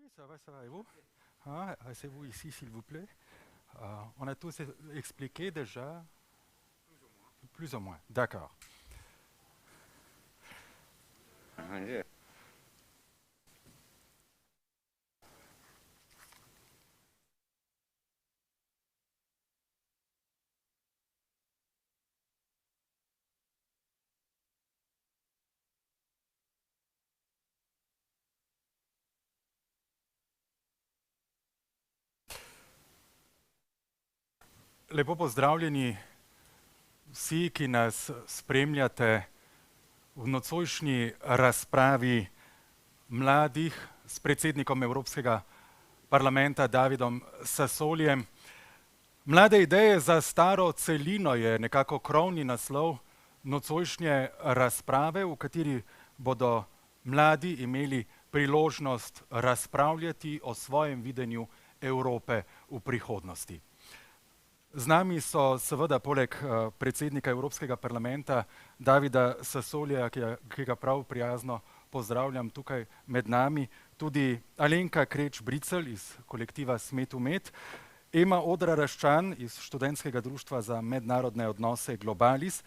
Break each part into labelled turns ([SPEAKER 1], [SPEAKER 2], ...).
[SPEAKER 1] Oui, ça va, et vous? Ah, asseyez-vous ici, s'il vous plaît. On a tous expliqué déjà, plus ou moins. D'accord. Lepo pozdravljeni vsi, ki nas spremljate v nocojšnji razpravi mladih s predsednikom Evropskega parlamenta Davidom Sassolijem. Mlade ideje za staro celino je nekako krovni naslov nocojšnje razprave, v kateri bodo mladi imeli priložnost razpravljati o svojem videnju Evrope v prihodnosti. Z nami so seveda poleg predsednika Evropskega parlamenta Davida Sassolija, ki ga prav prijazno pozdravljam tukaj med nami, tudi Alenka Kreč-Bricelj iz kolektiva Smet v Med, Ema Odra-Raščan iz Študentskega društva za mednarodne odnose Globalis,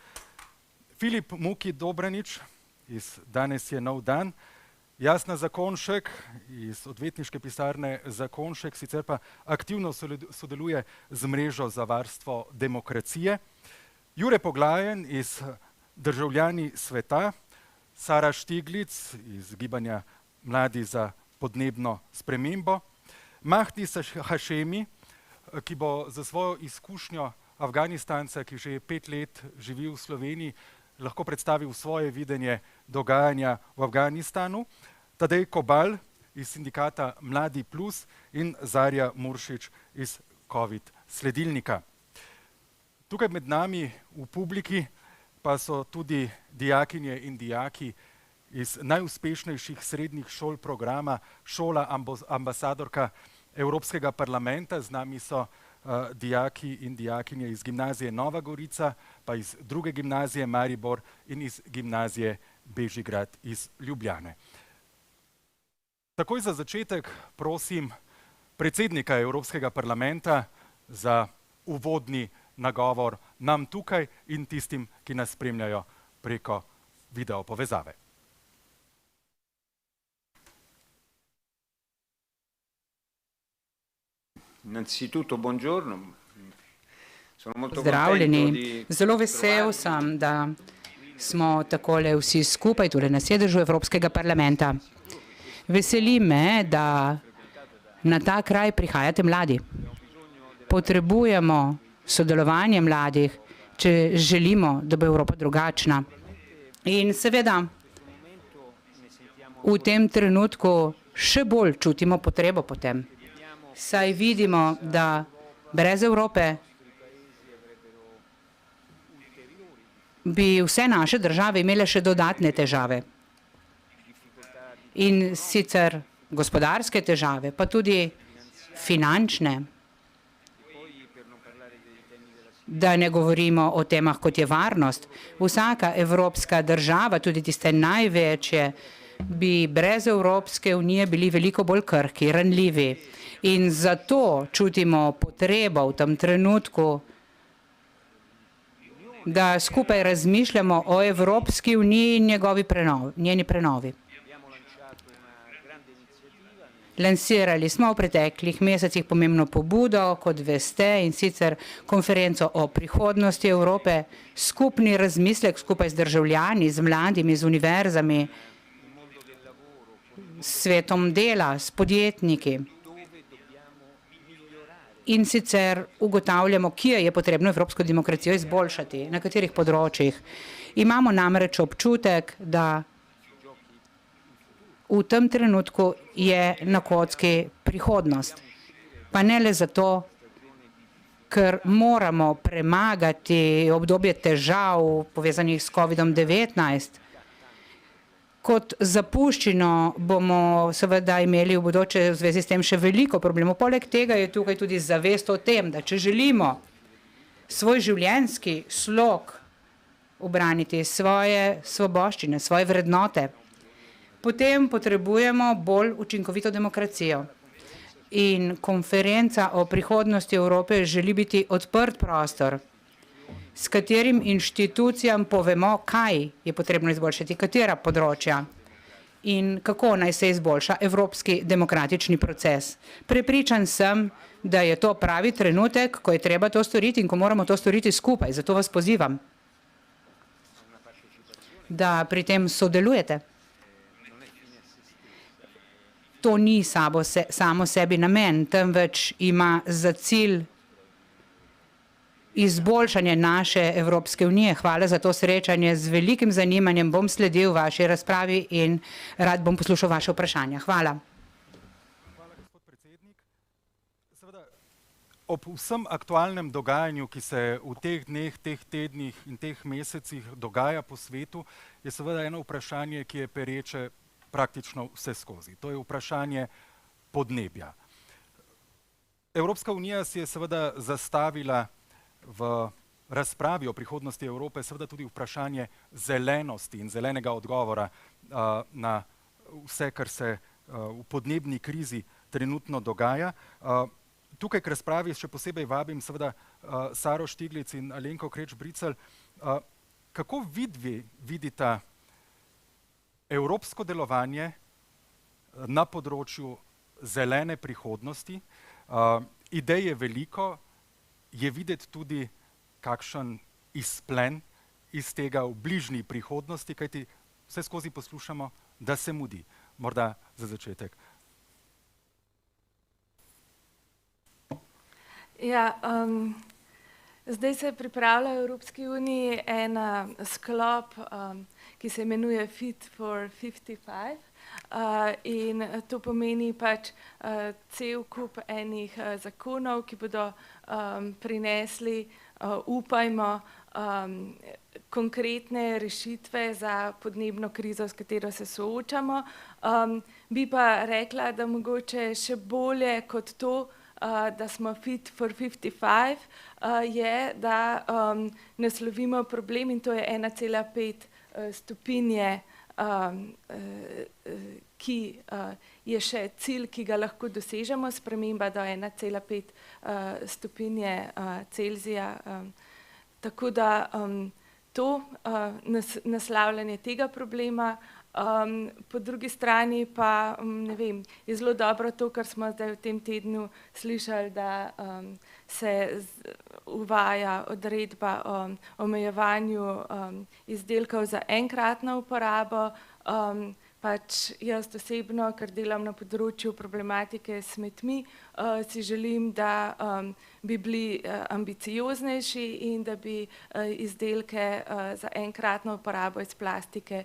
[SPEAKER 1] Filip Muki Dobranič iz Danes je nov dan, Jasna Zakonšek iz odvetniške pisarne Zakonšek, sicer pa aktivno sodeluje z Mrežo za varstvo demokracije, Jure Poglajen iz Državljani sveta, Sara Štiglic iz Gibanja Mladi za podnebno spremembo, Mahdi Hašemi, ki bo za svojo izkušnjo Afganistanca, ki že 5 let živi v Sloveniji, lahko predstavil svoje videnje dogajanja v Afganistanu, Tadej Kobal iz sindikata Mladi Plus in Zarja Muršič iz COVID sledilnika. Tukaj med nami v publiki pa so tudi dijakinje in dijaki iz najuspešnejših srednjih šol programa Šola ambasadorka Evropskega parlamenta. Z nami so dijaki in dijakinje iz gimnazije Nova Gorica, pa iz druge gimnazije Maribor in iz gimnazije Bežigrad iz Ljubljane. Takoj za začetek prosim predsednika Evropskega parlamenta za uvodni nagovor nam tukaj in tistim, ki nas spremljajo preko video povezave.
[SPEAKER 2] Innanzitutto buongiorno.
[SPEAKER 3] Pozdravljeni. Zelo vesel sem, da smo takole vsi skupaj tule na sedežu Evropskega parlamenta. Veseli me, da na ta kraj prihajate mladi. Potrebujemo sodelovanje mladih, če želimo, da bo Evropa drugačna. In seveda v tem trenutku še bolj čutimo potrebo po tem. Saj vidimo, da brez Evrope bi vse naše države imele še dodatne težave. In sicer gospodarske težave, pa tudi finančne. Da ne govorimo o temah, kot je varnost. Vsaka evropska država, tudi tiste največje, bi brez Evropske unije bili veliko bolj krhki, ranljivi. In zato čutimo potrebo v tem trenutku, da skupaj razmišljamo o Evropski uniji in njeni prenovi. Lansirali smo v preteklih mesecih pomembno pobudo, kot veste, in sicer konferenco o prihodnosti Evrope, skupni razmislek skupaj z državljani, z mladimi, z univerzami, s svetom dela, s podjetniki. In sicer ugotavljamo, kje je potrebno evropsko demokracijo izboljšati, na katerih področjih. Imamo namreč občutek, da v tem trenutku je na kocki prihodnost. Pa ne le zato, ker moramo premagati obdobje težav povezanih s COVID-19. Kot zapuščino bomo seveda imeli v bodoče v zvezi s tem še veliko problemov. Poleg tega je tukaj tudi zavest o tem, da če želimo svoj življenjski slog ubraniti, svoje svoboščine, svoje vrednote, potem potrebujemo bolj učinkovito demokracijo. In konferenca o prihodnosti Evrope želi biti odprt prostor, s katerim inštitucijam povemo, kaj je potrebno izboljšati, katera področja in kako naj se izboljša evropski demokratični proces. Prepričan sem, da je to pravi trenutek, ko je treba to storiti in ko moramo to storiti skupaj. Zato vas pozivam, da pri tem sodelujete. To ni samo sebi namen, temveč ima za cilj izboljšanje naše Evropske unije. Hvala za to srečanje. Z velikim zanimanjem bom sledil vaši razpravi in rad bom poslušal vaše vprašanja. Hvala.
[SPEAKER 1] Hvala, gospod predsednik. Seveda, ob vsem aktualnem dogajanju, ki se v teh dneh, teh tednih in teh mesecih dogaja po svetu, je seveda eno vprašanje, ki je pereče praktično vse skozi. To je vprašanje podnebja. Evropska unija si je seveda zastavila v razpravi o prihodnosti Evrope seveda tudi vprašanje zelenosti in zelenega odgovora na vse, kar se v podnebni krizi trenutno dogaja. Tukaj k razpravi še posebej vabim seveda Saro Štiglic in Alenko Kreč-Bricelj. Kako vidita evropsko delovanje na področju zelene prihodnosti? Idej je veliko, je videti tudi kakšen izplen iz tega v bližnji prihodnosti, kajti vse skozi poslušamo, da se mudi. Morda za začetek.
[SPEAKER 4] Ja, zdaj se pripravlja v Evropski uniji en sklop, ki se imenuje Fit for 55. In to pomeni pač cel kup enih zakonov, ki bodo prinesli, upajmo, konkretne rešitve za podnebno krizo, s katero se soočamo. Bi pa rekla, da mogoče še bolje kot to, da smo Fit for 55, je, da naslovimo problem in to je 1,5 stopinje, ki je še cilj, ki ga lahko dosežemo, sprememba do 1,5 stopinje Celzija. Tako da to naslavljanje tega problema, po drugi strani pa, ne vem, je zelo dobro to, kar smo zdaj v tem tednu slišali, da se uvaja odredba o omejevanju izdelkov za enkratno uporabo. Pač jaz osebno, ker delam na področju problematike s smetmi, si želim, da bi bili ambicioznejši in da bi izdelke za enkratno uporabo iz plastike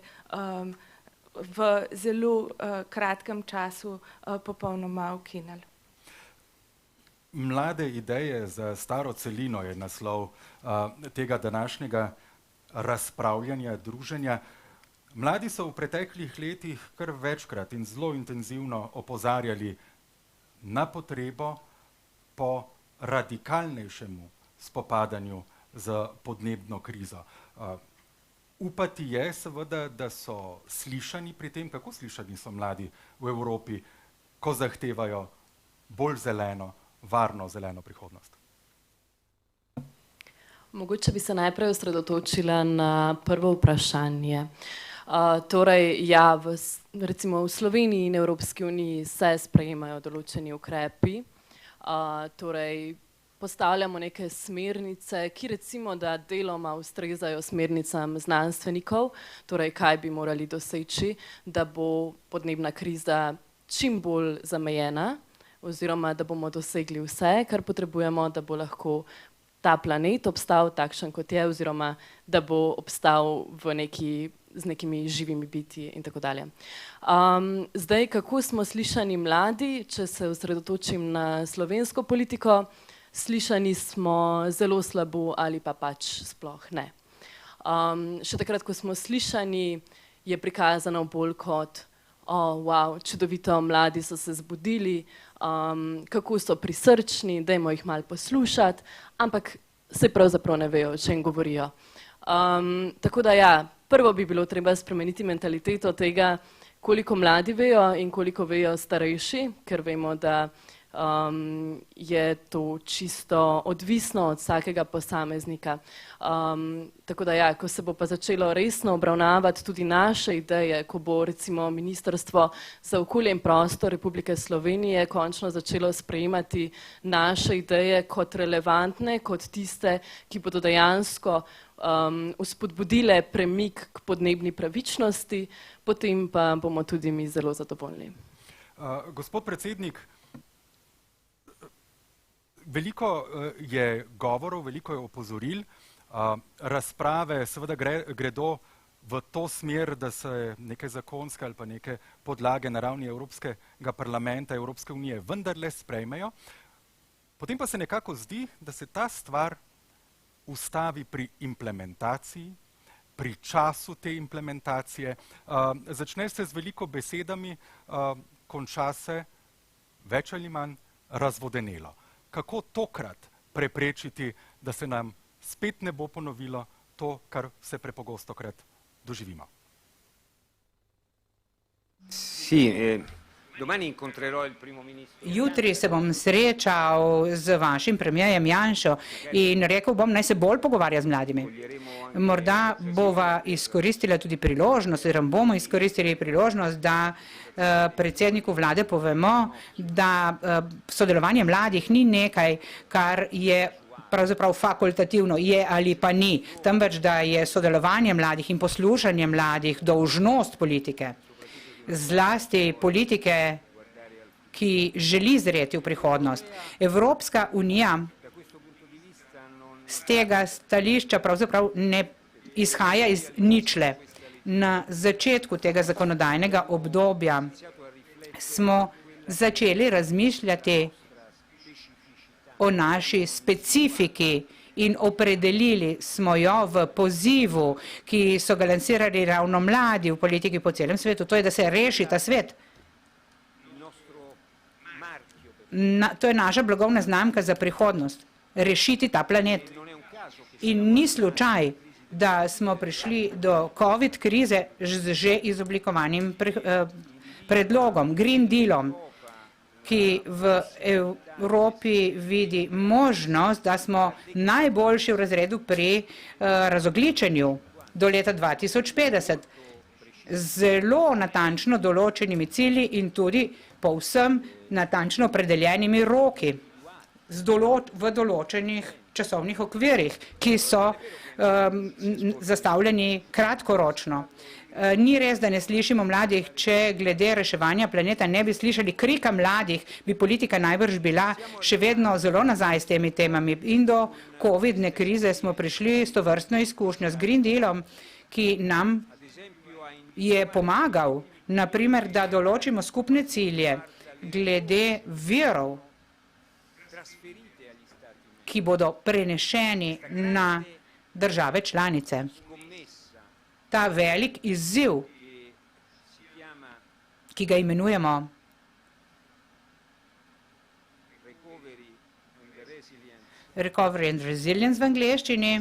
[SPEAKER 4] v zelo kratkem času popolnoma ukinili.
[SPEAKER 1] Mlade ideje za staro celino je naslov tega današnjega razpravljanja, druženja. Mladi so v preteklih letih kar večkrat in zelo intenzivno opozarjali na potrebo po radikalnejšemu spopadanju z podnebno krizo. Upati je seveda, da so slišani pri tem, kako slišani so mladi v Evropi, ko zahtevajo bolj zeleno, varno zeleno prihodnost.
[SPEAKER 5] Mogoče bi se najprej osredotočila na prvo vprašanje. Torej, ja, recimo v Sloveniji in Evropski uniji se sprejemajo določeni ukrepi, torej postavljamo neke smernice, ki recimo, da deloma ustrezajo smernicam znanstvenikov, torej kaj bi morali doseči, da bo podnebna kriza čim bolj zamejena, oziroma da bomo dosegli vse, kar potrebujemo, da bo lahko ta planet obstal takšen, kot je, oziroma da bo obstal z nekimi živimi bitji in tako dalje. Zdaj, kako smo slišani mladi, če se osredotočim na slovensko politiko, slišani smo zelo slabo ali pa pač sploh ne. Še takrat, ko smo slišani, je prikazano bolj kot wow, čudovito, mladi so se zbudili, kako so prisrčni, dajmo jih malo poslušati, ampak se pravzaprav ne vejo, o čem govorijo. Tako da ja, prvo bi bilo treba spremeniti mentaliteto tega, koliko mladi vejo in koliko vejo starejši, ker vemo, da je to čisto odvisno od vsakega posameznika. Tako da ja, ko se bo pa začelo resno obravnavati tudi naše ideje, ko bo recimo Ministrstvo za okolje in prostor Republike Slovenije končno začelo sprejemati naše ideje kot relevantne, kot tiste, ki bodo dejansko vzpodbudile premik k podnebni pravičnosti, potem pa bomo tudi mi zelo zadovoljni.
[SPEAKER 1] Gospod predsednik, veliko je govorov, veliko je opozoril, razprave seveda gredo v to smer, da se neke zakonske ali pa neke podlage na ravni Evropskega parlamenta, Evropske unije vendarle sprejmejo. Potem pa se nekako zdi, da se ta stvar ustavi pri implementaciji, pri času te implementacije. Začne se z veliko besedami, konča se več ali manj razvodenelo. Kako tokrat preprečiti, da se nam spet ne bo ponovilo to, kar vse prepogostokrat doživimo?
[SPEAKER 2] Domani incontrerò il primo ministro.
[SPEAKER 3] Jutri se bom srečal z vašim premijerjem Janšo in rekel bom, naj se bolj pogovarja z mladimi. Morda bova izkoristila tudi priložnost, oziroma bomo izkoristili priložnost, da predsedniku vlade povemo, da sodelovanje mladih ni nekaj, kar je pravzaprav fakultativno, je ali pa ni, temveč da je sodelovanje mladih in poslušanje mladih dolžnost politike. Zlasti politike, ki želi zreti v prihodnost. Evropska unija z tega stališča pravzaprav ne izhaja iz ničle. Na začetku tega zakonodajnega obdobja smo začeli razmišljati o naši specifiki in opredelili smo jo v pozivu, ki so ga lansirali ravno mladi v politiki po celem svetu. To je, da se reši ta svet. To je naša blagovna znamka za prihodnost. Rešiti ta planet. In ni slučaj, da smo prišli do COVID krize z že izoblikovanim predlogom, Green Dealom, ki v Evropi vidi možnost, da smo najboljši v razredu pri razogljičenju do leta 2050. Zelo natančno določenimi cilji in tudi povsem natančno opredeljenimi roki v določenih časovnih okvirih, ki so zastavljeni kratkoročno. Ni res, da ne slišimo mladih, če glede reševanja planeta ne bi slišali krika mladih, bi politika najbrž bila še vedno zelo nazaj s temi temami. In do COVID-ne krize smo prišli s to vrstno izkušnjo z Green Dealom, ki nam je pomagal, naprimer, da določimo skupne cilje glede virov, ki bodo prenešeni na države članice. Ta velik izziv, ki ga imenujemo Recovery and Resilience v angleščini,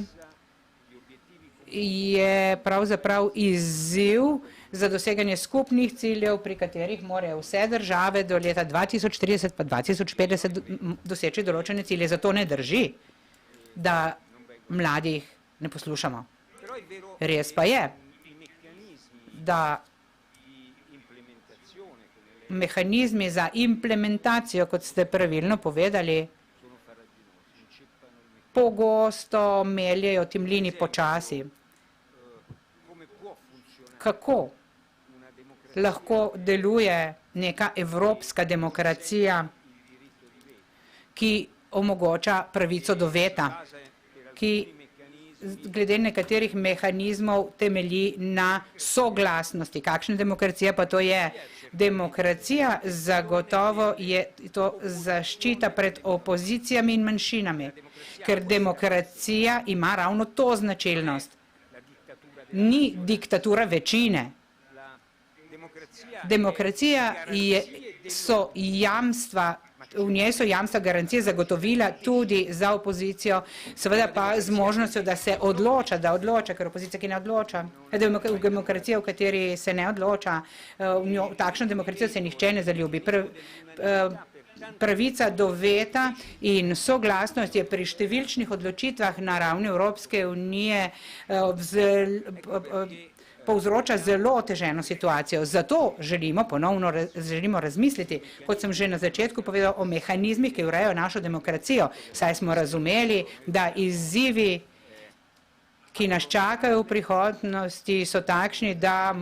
[SPEAKER 3] je pravzaprav izziv za doseganje skupnih ciljev, pri katerih morajo vse države do leta 2030 pa 2050 doseči določene cilje. Zato ne drži, da mladih ne poslušamo. Res pa je, da mehanizmi za implementacijo, kot ste pravilno povedali, pogosto meljejo ti mlini počasi. Kako lahko deluje neka evropska demokracija, ki omogoča pravico do veta, ki glede nekaterih mehanizmov temelji na soglasnosti. Kakšna demokracija pa to je? Demokracija zagotovo je to zaščita pred opozicijami in manjšinami, ker demokracija ima ravno to značilnost. Ni diktatura večine. Demokracija so jamstva v njej so jamstva garancije zagotovila tudi za opozicijo, seveda pa z možnostjo, da se odloča, ker opozicija, ki ne odloča, v demokracijo, v kateri se ne odloča, v takšno demokracijo se nihče ne zaljubi. Pravica do veta in soglasnost je pri številčnih odločitvah na ravni Evropske unije povzroča zelo oteženo situacijo. Zato želimo razmisliti, kot sem že na začetku povedal, o mehanizmih, ki urejajo našo demokracijo, saj smo razumeli, da izzivi, ki nas čakajo v prihodnosti, so takšni, da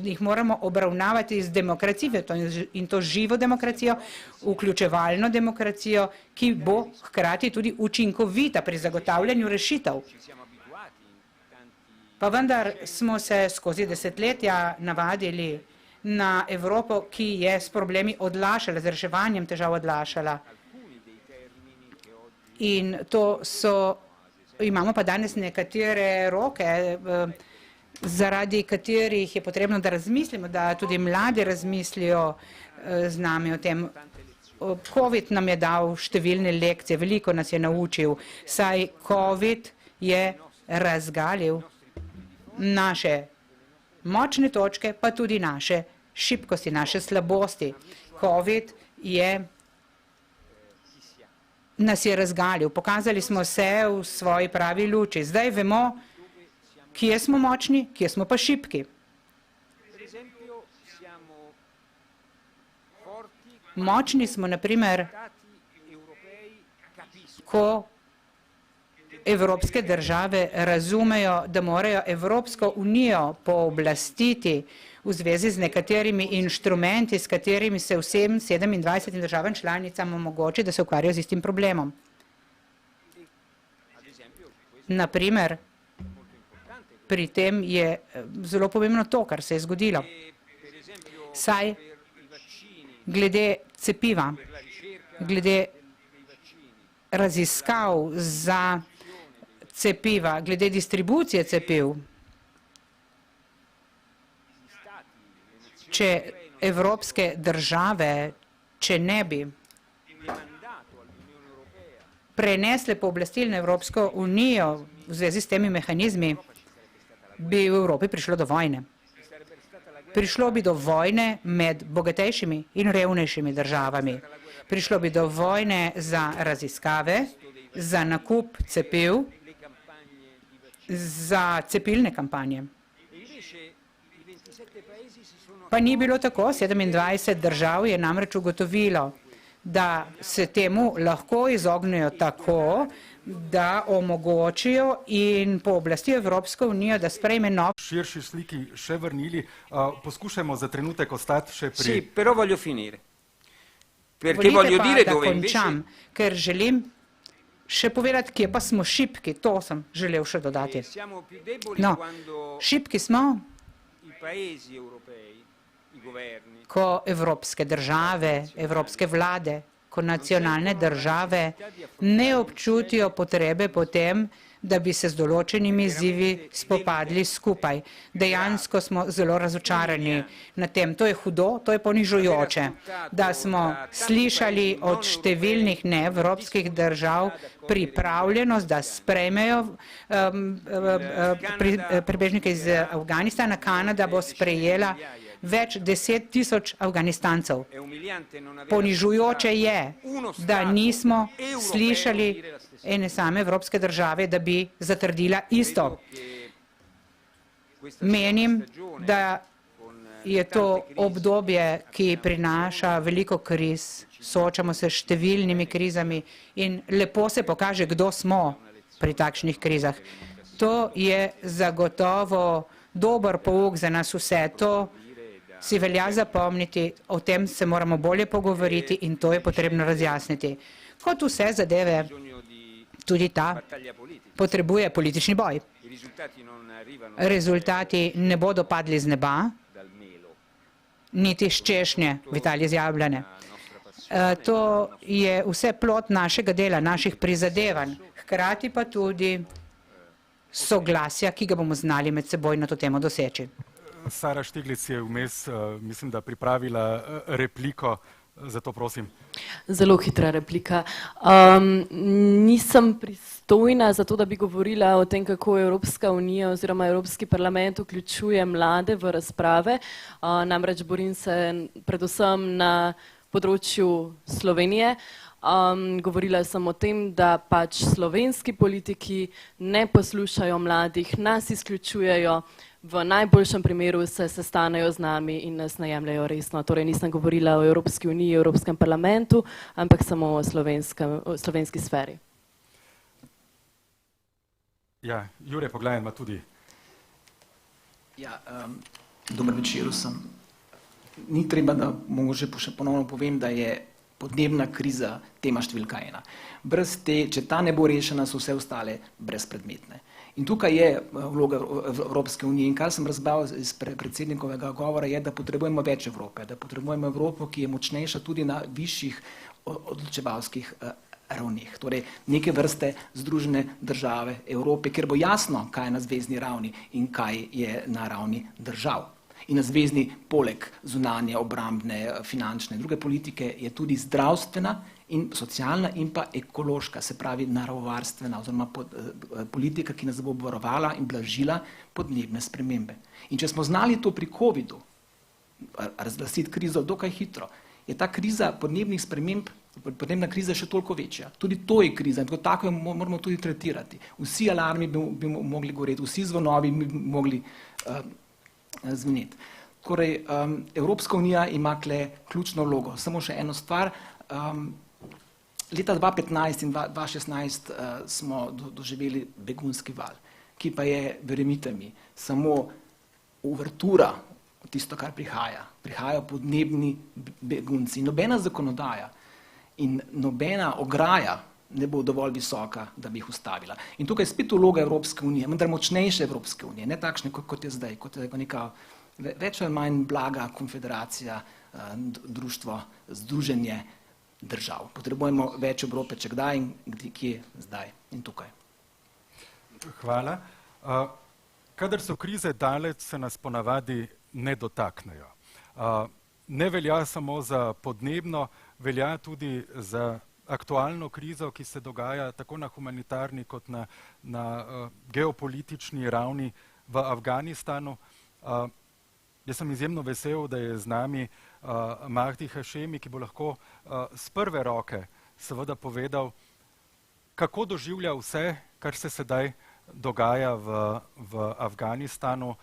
[SPEAKER 3] jih moramo obravnavati z demokracijo, in to živo demokracijo, vključevalno demokracijo, ki bo hkrati tudi učinkovita pri zagotavljanju rešitev. Pa vendar smo se skozi desetletja navadili na Evropo, ki je s problemi odlašala, z reševanjem težav odlašala. In imamo pa danes nekatere roke, zaradi katerih je potrebno, da razmislimo, da tudi mladi razmislijo z nami o tem. COVID nam je dal številne lekcije, veliko nas je naučil, saj COVID je razgalil naše močne točke, pa tudi naše šibkosti, naše slabosti. COVID nas je razgalil, pokazali smo se v svoji pravi luči. Zdaj vemo, kje smo močni, kje smo pa šibki. Močni smo, na primer, ko evropske države razumejo, da morajo Evropsko unijo pooblastiti v zvezi z nekaterimi inštrumenti, s katerimi se vsem 27 državam članicam omogoči, da se ukvarjajo z istim problemom. Naprimer, pri tem je zelo pomembno to, kar se je zgodilo. Saj glede cepiva, glede raziskav za cepiva, glede distribucije cepiv, če evropske države, če ne bi prenesle pooblastil na Evropsko unijo v zvezi s temi mehanizmi, bi v Evropi prišlo do vojne. Prišlo bi do vojne med bogatejšimi in revnejšimi državami. Prišlo bi do vojne za raziskave, za nakup cepiv, za cepilne kampanje. Pa ni bilo tako, 27 držav je namreč ugotovilo, da se temu lahko izognejo tako, da omogočijo in pooblastijo Evropsko unijo, da sprejme nov.
[SPEAKER 1] Širši sliki še vrnili, poskušajmo za trenutek ostati še pri...
[SPEAKER 2] Sì, però voglio finire. Perché
[SPEAKER 3] Volite
[SPEAKER 2] voglio
[SPEAKER 3] pa,
[SPEAKER 2] dire
[SPEAKER 3] da
[SPEAKER 2] dove
[SPEAKER 3] končam,
[SPEAKER 2] invece
[SPEAKER 3] ker želim še povedati, kje pa smo šibki, to sem želel še dodati.
[SPEAKER 2] siamo più deboli
[SPEAKER 3] No,
[SPEAKER 2] quando
[SPEAKER 3] šibki smo,
[SPEAKER 2] i paesi europei, i governi,
[SPEAKER 3] ko evropske države, evropske vlade, ko nacionalne države ne občutijo potrebe po tem, da bi se z določenimi izzivi spopadli skupaj. Dejansko smo zelo razočarani na tem. To je hudo, to je ponižujoče, da smo slišali od številnih neevropskih držav pripravljenost, da sprejmejo prebežnike iz Afganistana. Kanada bo sprejela več 10.000 Afganistancev. Ponižujoče je, da nismo slišali ene same evropske države, da bi zatrdila isto. Menim, da je to obdobje, ki prinaša veliko kriz. Soočamo se s številnimi krizami in lepo se pokaže, kdo smo pri takšnih krizah. To je zagotovo dober pouk za nas vse. To si velja zapomniti, o tem se moramo bolje pogovoriti in to je potrebno razjasniti. Kot vse zadeve, tudi ta potrebuje politični boj. Rezultati ne bodo padli z neba, niti s češnje v Italiji z jablane. To je vse plod našega dela, naših prizadevanj, hkrati pa tudi soglasja, ki ga bomo znali med seboj na to temo doseči.
[SPEAKER 1] Sara Štiglic je vmes, mislim, da pripravila repliko Zato prosim.
[SPEAKER 5] Zelo hitra replika. Nisem pristojna za to, da bi govorila o tem, kako Evropska unija oziroma Evropski parlament vključuje mlade v razprave. Namreč borim se predvsem na področju Slovenije. Govorila sem o tem, da pač slovenski politiki ne poslušajo mladih, nas izključujejo, v najboljšem primeru se sestanejo z nami in nas ne jemljajo resno. Torej nisem govorila o Evropski uniji, Evropskem parlamentu, ampak samo o slovenski sferi.
[SPEAKER 1] Ja, Jure Poglajen ima tudi.
[SPEAKER 6] Ja, dober večer vsem. Ni treba, da mogoče še ponovno povem, da je podnebna kriza tema številka 1. Brez te, če ta ne bo rešena, so vse ostale brezpredmetne. In tukaj je vloga Evropske unije. In kar sem razbral iz predsednikovega govora je, da potrebujemo več Evrope, da potrebujemo Evropo, ki je močnejša tudi na višjih odločevalskih ravneh. Torej neke vrste Združene države Evrope, kjer bo jasno, kaj je na zvezni ravni in kaj je na ravni držav. In na zvezni poleg zunanje, obrambne, finančne in druge politike je tudi zdravstvena in socialna in pa ekološka, se pravi naravovarstvena oziroma politika, ki nas bo obvarovala in blažila podnebne spremembe. In če smo znali to pri covidu razglasiti krizo dokaj hitro, je ta kriza podnebnih sprememb, podnebna kriza še toliko večja. Tudi to je kriza in tako jo moramo tudi tretirati. Vsi alarmi bi mogli goreti, vsi zvonovi bi mogli zveneti. Torej, Evropska unija ima tukaj ključno vlogo. Samo še eno stvar. Leta 2015 in 2016 smo doživeli begunski val, ki pa je, verjemite mi, samo uvertura tisto, kar prihaja. Prihajajo podnebni begunci. Nobena zakonodaja in nobena ograja ne bo dovolj visoka, da bi jih ustavila. In tukaj je spet vloga Evropske unije, vendar močnejše Evropske unije, ne takšne, kot je zdaj, kot je neka več ali manj blaga konfederacija, društvo, združenje držav. Potrebujemo več Evrope, če kdaj in kje zdaj in tukaj.
[SPEAKER 1] Hvala. Kadar so krize daleč, se nas ponavadi ne dotaknejo. Ne velja samo za podnebno, velja tudi za aktualno krizo, ki se dogaja tako na humanitarni kot na geopolitični ravni v Afganistanu. Jaz sem izjemno vesel, da je z nami Mahdi Hašemi, ki bo lahko z prve roke seveda povedal, kako doživlja vse, kar se sedaj dogaja v Afganistanu.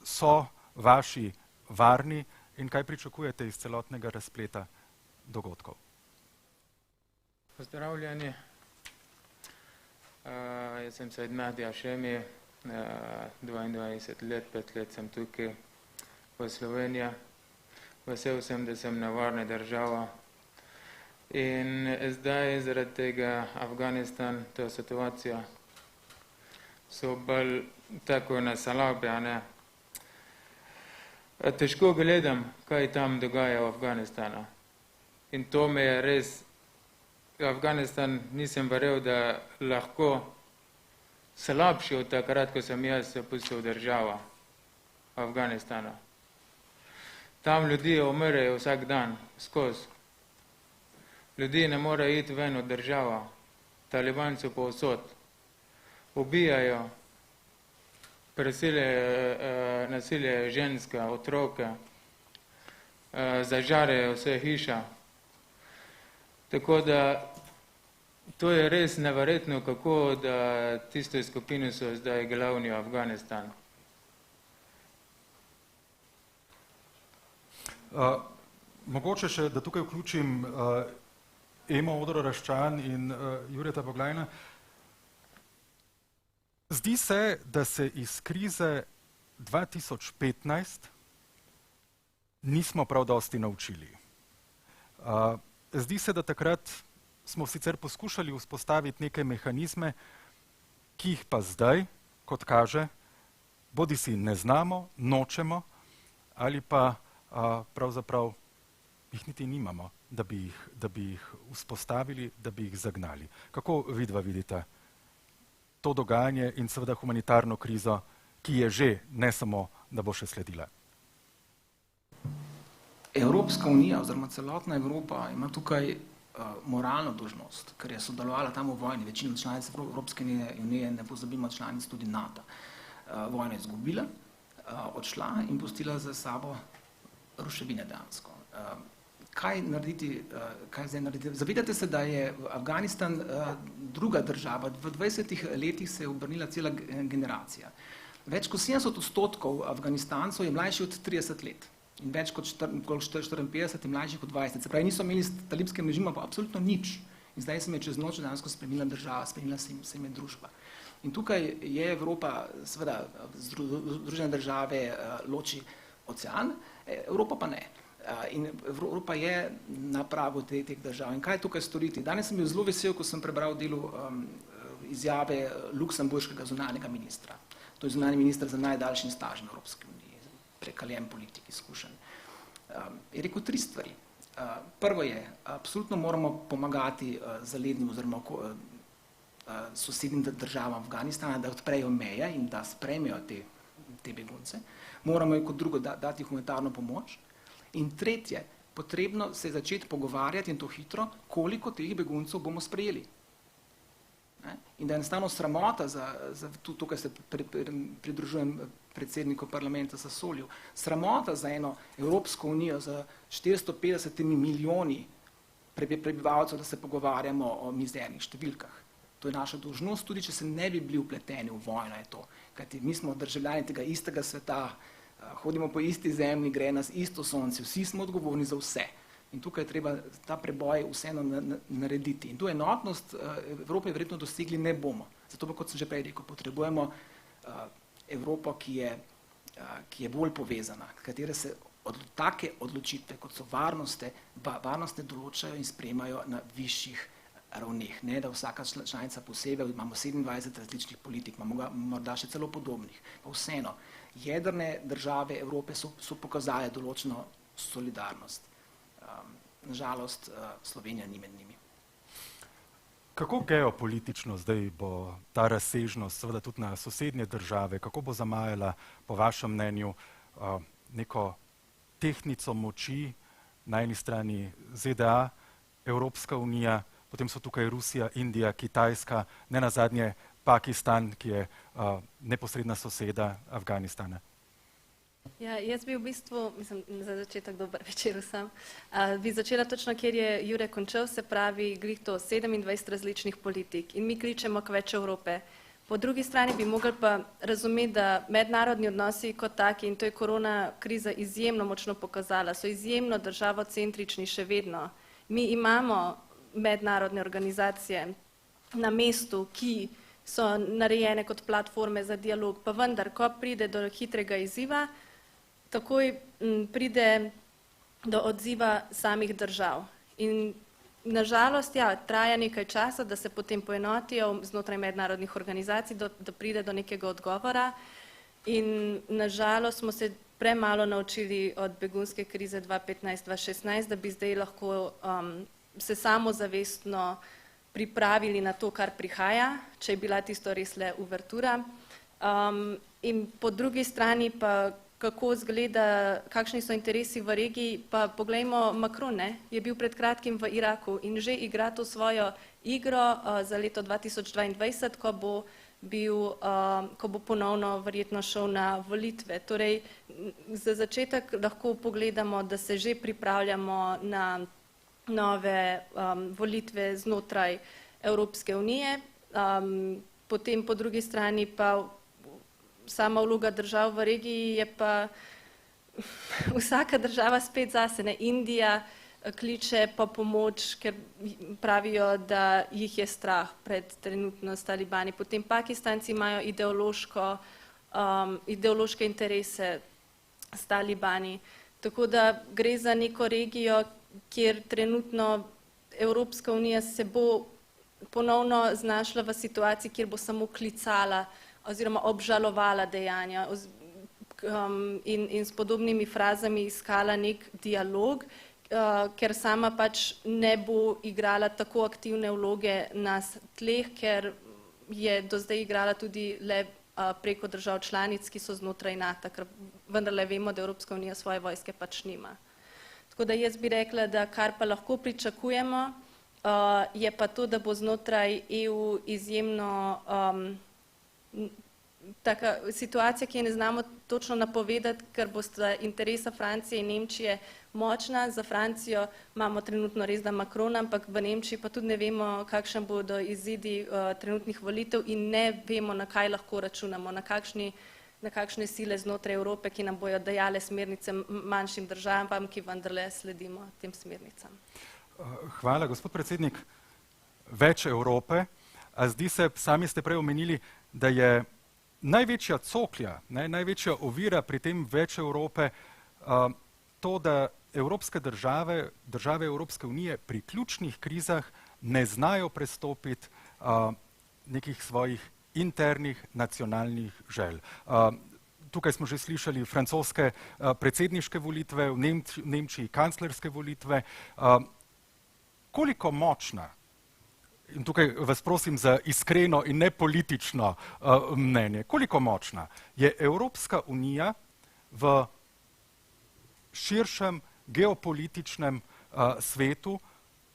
[SPEAKER 1] So vaši varni in kaj pričakujete iz celotnega razpleta dogodkov?
[SPEAKER 7] Pozdravljeni. Jaz sem Said Mahdi Hašemi, 22 let, 5 let sem tukaj v Sloveniji. Vesel sem, da sem na varni državi. In zdaj zaradi tega Afganistan, ta situacija, so bolj tako na slabi, a ne. Težko gledam, kaj tam dogaja v Afganistanu. In to me je res, Afganistan nisem verjel, da lahko slabši od takrat, ko sem jaz zapustil državo Afganistana. Tam ljudje umrejo vsak dan, skozi. Ljudje ne morejo iti ven od država, Taliban so povsod, ubijajo, nasilje ženske, otroke, zažarejo vse hiša. Tako da to je res neverjetno, kako da tiste skupine so zdaj glavni v Afganistanu.
[SPEAKER 1] Mogoče še, da tukaj vključim Emo Odro Raščan in Jureta Poglajna. Zdi se, da se iz krize 2015 nismo prav dosti naučili. Zdi se, da takrat smo sicer poskušali vzpostaviti neke mehanizme, ki jih pa zdaj, kot kaže, bodisi ne znamo, nočemo ali pa pravzaprav jih niti nimamo, da bi jih vzpostavili, da bi jih zagnali. Kako vidva vidite to dogajanje in seveda humanitarno krizo, ki je že, ne samo, da bo še sledila?
[SPEAKER 6] Evropska unija oziroma celotna Evropa ima tukaj moralno dolžnost, ker je sodelovala tam v vojni, večina članic Evropske unije, ne pozabimo članic tudi NATO. Vojno je izgubila, odšla in pustila za sabo ruševine dejansko. Kaj zdaj narediti? Zavedate se, da je Afganistan druga država. V 20 letih se je obrnila cela generacija. Več kot 70% Afganistancov je mlajši od 30 let in več kot 54 je mlajših od 20. Se pravi, niso imeli s talibskim režimom pa absolutno nič. In zdaj se je čez noč dejansko spremenila država, spremenila se jim je družba. In tukaj je Evropa, seveda, Združene države loči ocean, Evropa pa ne. In Evropa je na pragu teh držav. In kaj tukaj storiti? Danes sem bil zelo vesel, ko sem prebral delu izjave luksemburškega zunanjega ministra. To je zunanji minister za najdaljšim stažem Evropske unije, prekaljen politik, izkušen. Je rekel 3 stvari. Prvo je, absolutno moramo pomagati zalednim oziroma sosednjim državam Afganistana, da odprejo meje in da sprejmejo te begunce. Moramo jim kot drugo dati humanitarno pomoč. In tretje, potrebno se je začeti pogovarjati in to hitro, koliko teh beguncev bomo sprejeli. In da je enostavno sramota, tukaj se pridružujem predsedniku parlamenta Sassoliju, sramota za eno Evropsko unijo z 450 milijoni prebivalcev, da se pogovarjamo o mizernih številkah. To je naša dolžnost, tudi če se ne bi bili vpleteni v vojno, je to. Kajti mi smo državljani tega istega sveta, hodimo po isti zemlji, gre nas isto sonce, vsi smo odgovorni za vse. In tukaj je treba ta preboj vseeno narediti. In tu enotnost Evrope verjetno dosegli ne bomo. Zato pa, kot sem že prej rekel, potrebujemo Evropo, ki je bolj povezana, katere se take odločitve, kot so varnostne določajo in sprejemajo na višjih ravneh. Ne, da vsaka članica posebej, imamo 27 različnih politik, imamo morda še celo podobnih. Pa vseeno, jedrne države Evrope so pokazale določeno solidarnost. Nažalost, Slovenija ni med njimi.
[SPEAKER 1] Kako geopolitično zdaj bo ta razsežnost, seveda tudi na sosednje države, kako bo zamajala, po vašem mnenju, neko tehtnico moči, na eni strani ZDA, Evropska unija, potem so tukaj Rusija, Indija, Kitajska, ne nazadnje Pakistan, ki je neposredna soseda Afganistana?
[SPEAKER 8] Ja, jaz bi v bistvu, za začetek dober večer vsem, bi začela točno, kjer je Jure končal, se pravi, glih to 27 različnih politik in mi kličemo k več Evrope. Po drugi strani bi mogli pa razumeti, da mednarodni odnosi kot taki, in to je korona kriza izjemno močno pokazala, so izjemno državocentrični še vedno. Mi imamo mednarodne organizacije na mestu, ki so narejene kot platforme za dialog, pa vendar, ko pride do hitrega izziva, takoj pride do odziva samih držav. In nažalost, ja, traja nekaj časa, da se potem poenotijo znotraj mednarodnih organizacij, da pride do nekega odgovora. In nažalost smo se premalo naučili od begunske krize 2015-2016, da bi zdaj lahko se samozavestno pripravili na to, kar prihaja, če je bila tisto res le uvertura. In po drugi strani pa kako izgleda, kakšni so interesi v regiji, pa poglejmo Macron, je bil pred kratkim v Iraku in že igra to svojo igro za leto 2022, ko bo ponovno verjetno šel na volitve. Torej, za začetek lahko pogledamo, da se že pripravljamo na nove volitve znotraj Evropske unije, potem po drugi strani pa sama vloga držav v regiji je pa vsaka država spet zase. Indija kliče pa pomoč, ker pravijo, da jih je strah pred trenutno s talibani. Potem Pakistanci imajo ideološke interese s talibani. Tako da gre za neko regijo, kjer trenutno Evropska unija se bo ponovno znašla v situaciji, kjer bo samo klicala oziroma obžalovala dejanja in s podobnimi frazami iskala nek dialog, ker sama pač ne bo igrala tako aktivne vloge na tleh, ker je do zdaj igrala tudi le preko držav članic, ki so znotraj NATO, ker vendarle vemo, da Evropska unija svoje vojske pač nima. Tako da jaz bi rekla, da kar pa lahko pričakujemo, je pa to, da bo znotraj EU izjemno taka situacija, ki je ne znamo točno napovedati, ker bosta interesa Francije in Nemčije močna. Za Francijo imamo trenutno res da Macrona, ampak v Nemčiji pa tudi ne vemo, kakšen bodo izidi trenutnih volitev in ne vemo, na kaj lahko računamo, na kakšne sile znotraj Evrope, ki nam bojo dajale smernice manjšim državam, ki vendarle sledimo tem smernicam.
[SPEAKER 1] Hvala, gospod predsednik. Več Evrope, a zdi se, sami ste prej omenili, da je največja coklja, največja ovira pri tem več Evrope to, da evropske države Evropske unije pri ključnih krizah ne znajo prestopiti nekih svojih internih nacionalnih želj. Tukaj smo že slišali francoske predsedniške volitve, v Nemčiji kanclerske volitve. Koliko močna, in tukaj vas prosim za iskreno in nepolitično mnenje, koliko močna je Evropska unija v širšem geopolitičnem svetu,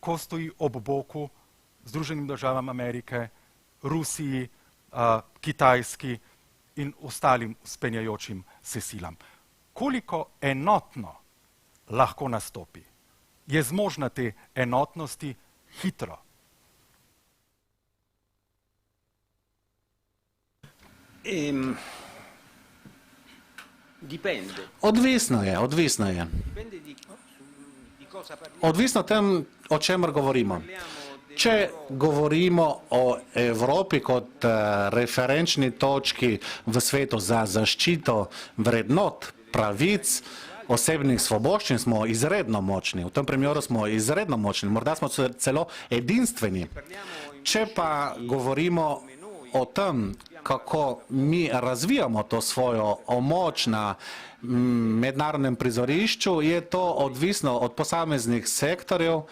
[SPEAKER 1] ko stoji ob boku Združenim državam Amerike, Rusiji, Kitajski in ostalim vzpenjajočim se silam. Koliko enotno lahko nastopi? Je zmožna te enotnosti hitro?
[SPEAKER 2] Dipende.
[SPEAKER 9] Odvisno je.
[SPEAKER 2] Dipende di cosa parliamo.
[SPEAKER 9] Odvisno o tem, o čemer govorimo. Če govorimo o Evropi kot referenčni točki v svetu za zaščito vrednot, pravic, osebnih svoboščin, smo izredno močni. V tem primeru smo izredno močni, morda smo celo edinstveni. Če pa govorimo o tem, kako mi razvijamo to svojo moč na mednarodnem prizorišču, je to odvisno od posameznih sektorjev,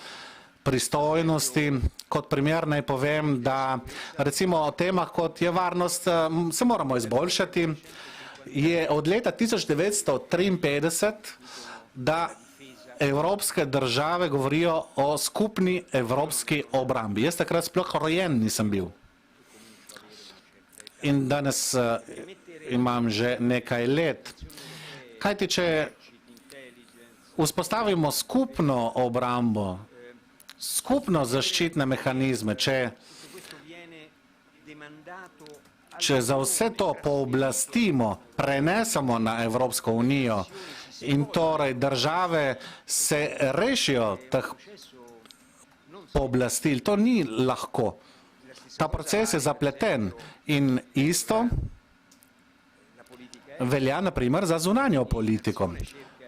[SPEAKER 9] pristojnosti. Kot primer naj povem, da recimo o temah, kot je varnost, se moramo izboljšati. Je od leta 1953, da evropske države govorijo o skupni evropski obrambi. Jaz takrat sploh rojen nisem bil. In danes imam že nekaj let. Kajti, če vzpostavimo skupno obrambo, skupno zaščitne mehanizme, če za vse to pooblastimo, prenesemo na Evropsko unijo in torej države se rešijo teh pooblastil, to ni lahko. Ta proces je zapleten in isto velja na primer za zunanjo politiko.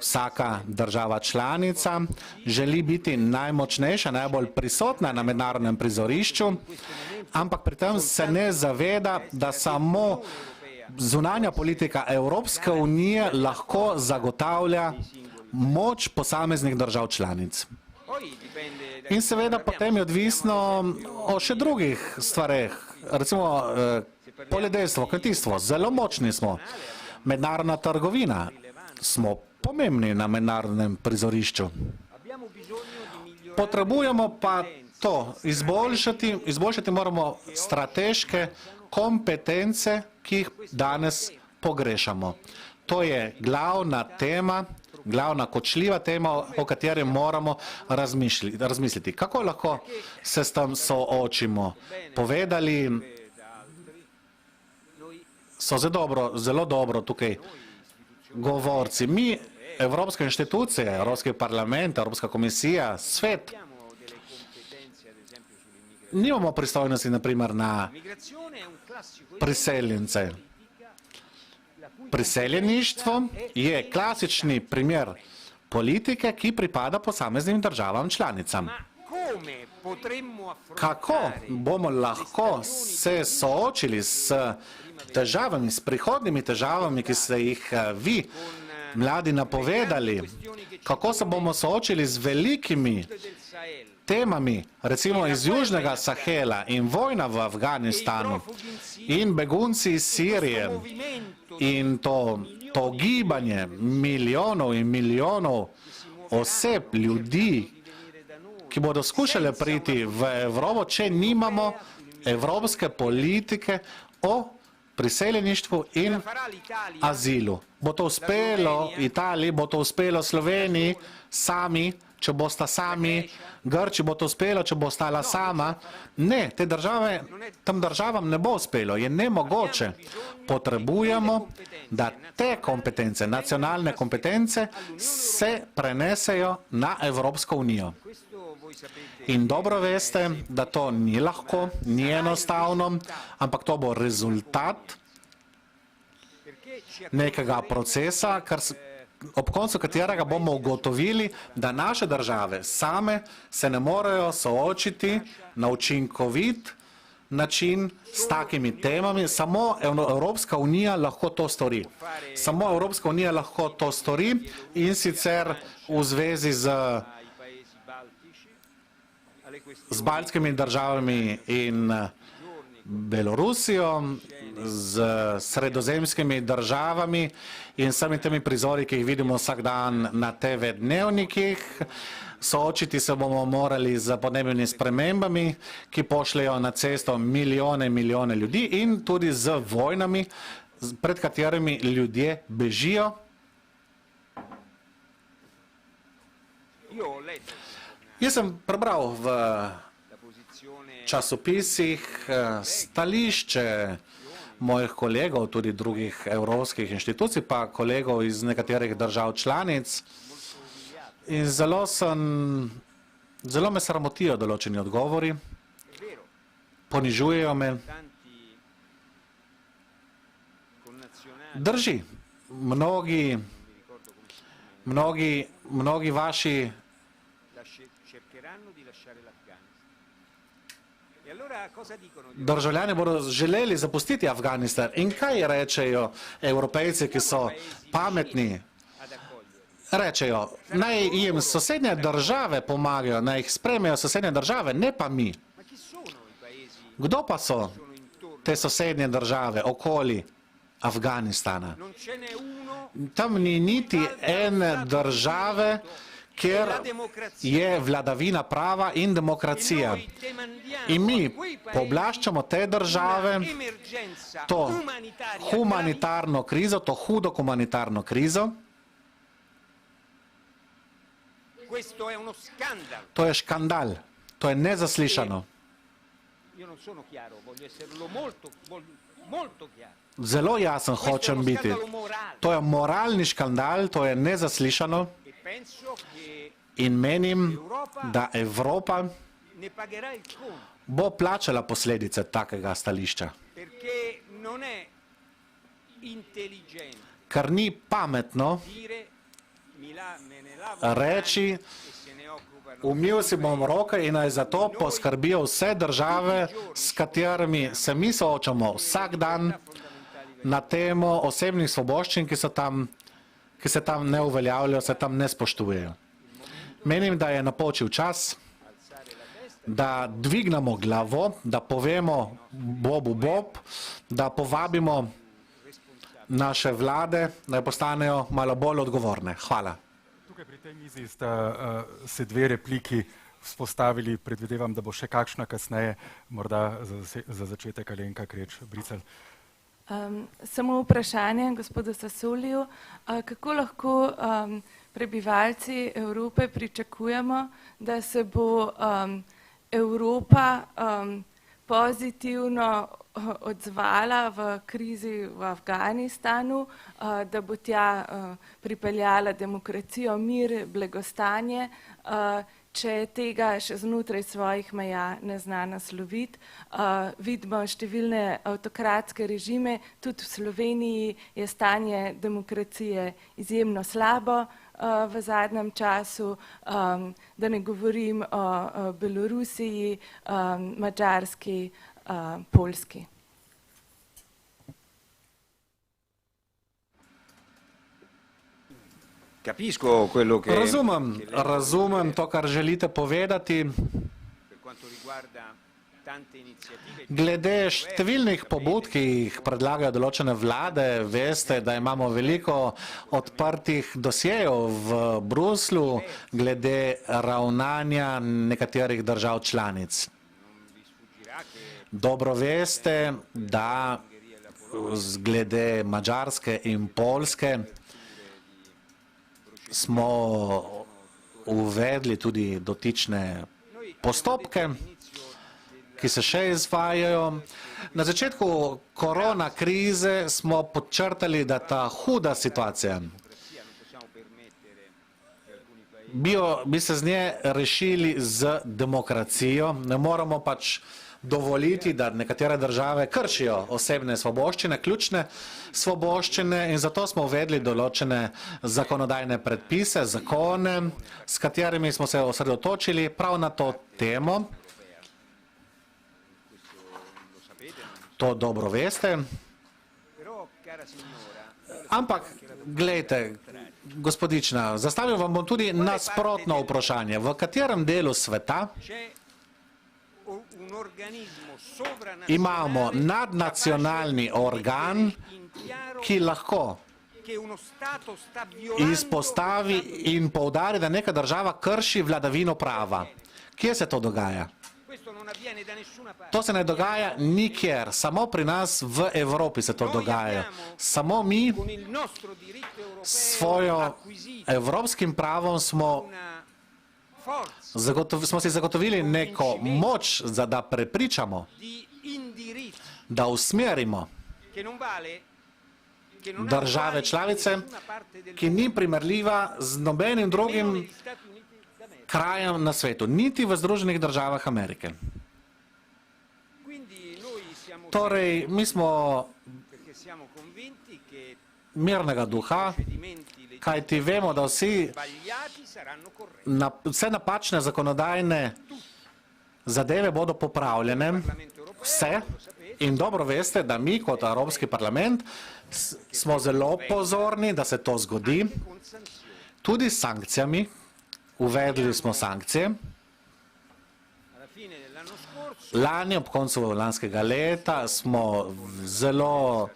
[SPEAKER 9] Vsaka država članica želi biti najmočnejša, najbolj prisotna na mednarodnem prizorišču, ampak pri tem se ne zaveda, da samo zunanja politika Evropske unije lahko zagotavlja moč posameznih držav članic. In seveda potem je odvisno o še drugih stvareh, recimo poljedelstvo, kmetijstvo, zelo močni smo, mednarodna trgovina, smo pomembni na mednarodnem prizorišču. Potrebujemo pa to, izboljšati moramo strateške kompetence, ki jih danes pogrešamo. To je glavna tema, glavna kočljiva tema, o kateri moramo razmisliti. Kako lahko se s tem soočimo? Povedali so zelo dobro tukaj govorci. Mi, evropske inštitucije, Evropski parlament, Evropska komisija, svet, nimamo pristojnosti, na primer, na priseljence. Priseljeništvo je klasični primer politike, ki pripada posameznim državam članicam. Kako bomo lahko se soočili s težavami, s prihodnjimi težavami, ki ste jih vi, mladi, napovedali? Kako se bomo soočili z velikimi temami, recimo iz Južnega Sahela in vojna v Afganistanu in begunci iz Sirije in to gibanje milijonov in milijonov oseb, ljudi, ki bodo skušali priti v Evropo, če nimamo evropske politike o priseljeništvu in azilu. Bo to uspelo Italiji, bo to uspelo Sloveniji sami, če bosta sami, Grči bo to uspelo, če bo ostala sama. Ne, tem državam ne bo uspelo, je nemogoče. Potrebujemo, da te kompetence, nacionalne kompetence, se prenesejo na Evropsko unijo. In dobro veste, da to ni lahko, ni enostavno, ampak to bo rezultat nekega procesa, ob koncu katerega bomo ugotovili, da naše države same se ne morejo soočiti na učinkovit način s takimi temami. Samo Evropska unija lahko to stori. Samo Evropska unija lahko to stori in sicer v zvezi z baltskimi državami in Belorusijo, z sredozemskimi državami in vsemi temi prizori, ki jih vidimo vsak dan na TV dnevnikih. Soočiti se bomo morali z podnebnimi spremembami, ki pošljajo na cesto milijone in milijone ljudi in tudi z vojnami, pred katerimi ljudje bežijo. Jaz sem prebral v časopisih stališče mojih kolegov, tudi drugih evropskih inštitucij, pa kolegov iz nekaterih držav članic. In zelo me sramotijo določeni odgovori, ponižujejo me. Drži, mnogi vaši državljani bodo želeli zapustiti Afganistan. In kaj rečejo Evropejci, ki so pametni? Rečejo, naj jim sosednje države pomagajo, naj jih sprejmejo sosednje države, ne pa mi. Kdo pa so te sosednje države okoli Afganistana? Tam ni niti ene države, kjer je vladavina prava in demokracija. In mi pooblaščamo te države, to humanitarno krizo, to hudo humanitarno krizo. To je škandal, to je nezaslišano. Zelo jasen hočem biti. To je moralni škandal, to je nezaslišano. In menim, da Evropa bo plačala posledice takega stališča. Ker ni pametno reči, umil si bom roke in naj za to poskrbijo vse države, s katerimi se mi soočamo vsak dan na temo osebnih svoboščin, ki se tam ne uveljavljajo, se tam ne spoštujejo. Menim, da je napočil čas, da dvignemo glavo, da povemo Bobu Bob, da povabimo naše vlade, da postanejo malo bolj odgovorne. Hvala.
[SPEAKER 1] Tukaj pri tej mizi sta se dve repliki vzpostavili, predvidevam, da bo še kakšna kasneje, morda za začetek Alenka Kreč-Bricelj.
[SPEAKER 4] Samo vprašanje gospodu Sasoliju, kako lahko prebivalci Evrope pričakujemo, da se bo Evropa pozitivno odzvala v krizi v Afganistanu, da bo tja pripeljala demokracijo, mir, blagostanje, če tega še znotraj svojih meja ne zna nasloviti. Vidimo številne avtokratske režime, tudi v Sloveniji je stanje demokracije izjemno slabo v zadnjem času, da ne govorim o Belorusiji, Madžarski, Poljski.
[SPEAKER 9] Razumem to, kar želite povedati. Glede številnih pobud, ki jih predlagajo določene vlade, veste, da imamo veliko odprtih dosjejev v Bruslju glede ravnanja nekaterih držav članic. Dobro veste, da glede Madžarske in Poljske smo uvedli tudi dotične postopke, ki se še izvajajo. Na začetku korona krize smo podčrtali, da ta huda situacija bi se z nje rešili z demokracijo. Ne moramo pač dovoliti, da nekatere države kršijo osebne svoboščine, ključne svoboščine, in zato smo uvedli določene zakonodajne predpise, zakone, s katerimi smo se osredotočili prav na to temo. To dobro veste. Ampak, glejte, gospodična, zastavil vam bom tudi nasprotno vprašanje. V katerem delu sveta imamo nadnacionalni organ, ki lahko izpostavi in poudari, da neka država krši vladavino prava? Kje se to dogaja? To se ne dogaja nikjer, samo pri nas v Evropi se to dogaja. Samo mi s svojo evropskim pravom smo si zagotovili neko moč, da prepričamo, da usmerimo države članice, ki ni primerljiva z nobenim drugim krajem na svetu, niti v Združenih državah Amerike. Torej, mi smo mirnega duha, kajti vemo, da vse napačne zakonodajne zadeve bodo popravljene, vse, in dobro veste, da mi kot Evropski parlament smo zelo pozorni, da se to zgodi, tudi s sankcijami. Uvedli smo sankcije. Lani, ob koncu lanskega leta, smo zelo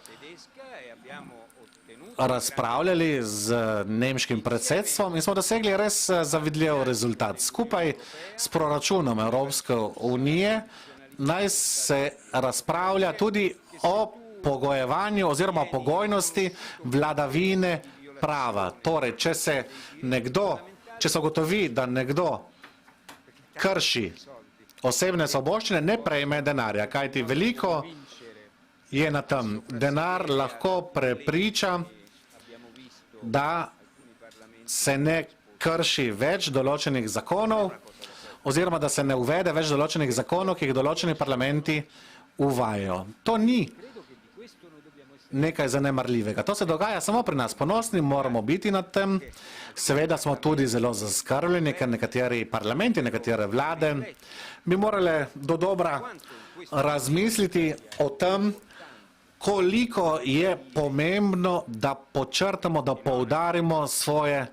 [SPEAKER 9] razpravljali z nemškim predsedstvom in smo dosegli res zavidljiv rezultat. Skupaj s proračunom Evropske unije naj se razpravlja tudi o pogojevanju oziroma pogojnosti vladavine prava. Torej, če se ugotovi, da nekdo krši osebne svoboščine, ne prejme denarja, kajti veliko je na tem. Denar lahko prepriča, da se ne krši več določenih zakonov oziroma da se ne uvede več določenih zakonov, ki jih določeni parlamenti uvajajo. To ni nekaj zanemarljivega. To se dogaja samo pri nas. Ponosni moramo biti nad tem. Seveda smo tudi zelo zaskrbljeni, ker nekateri parlamenti, nekatere vlade bi morali dodobra razmisliti o tem, koliko je pomembno, da podčrtamo, da poudarimo svoje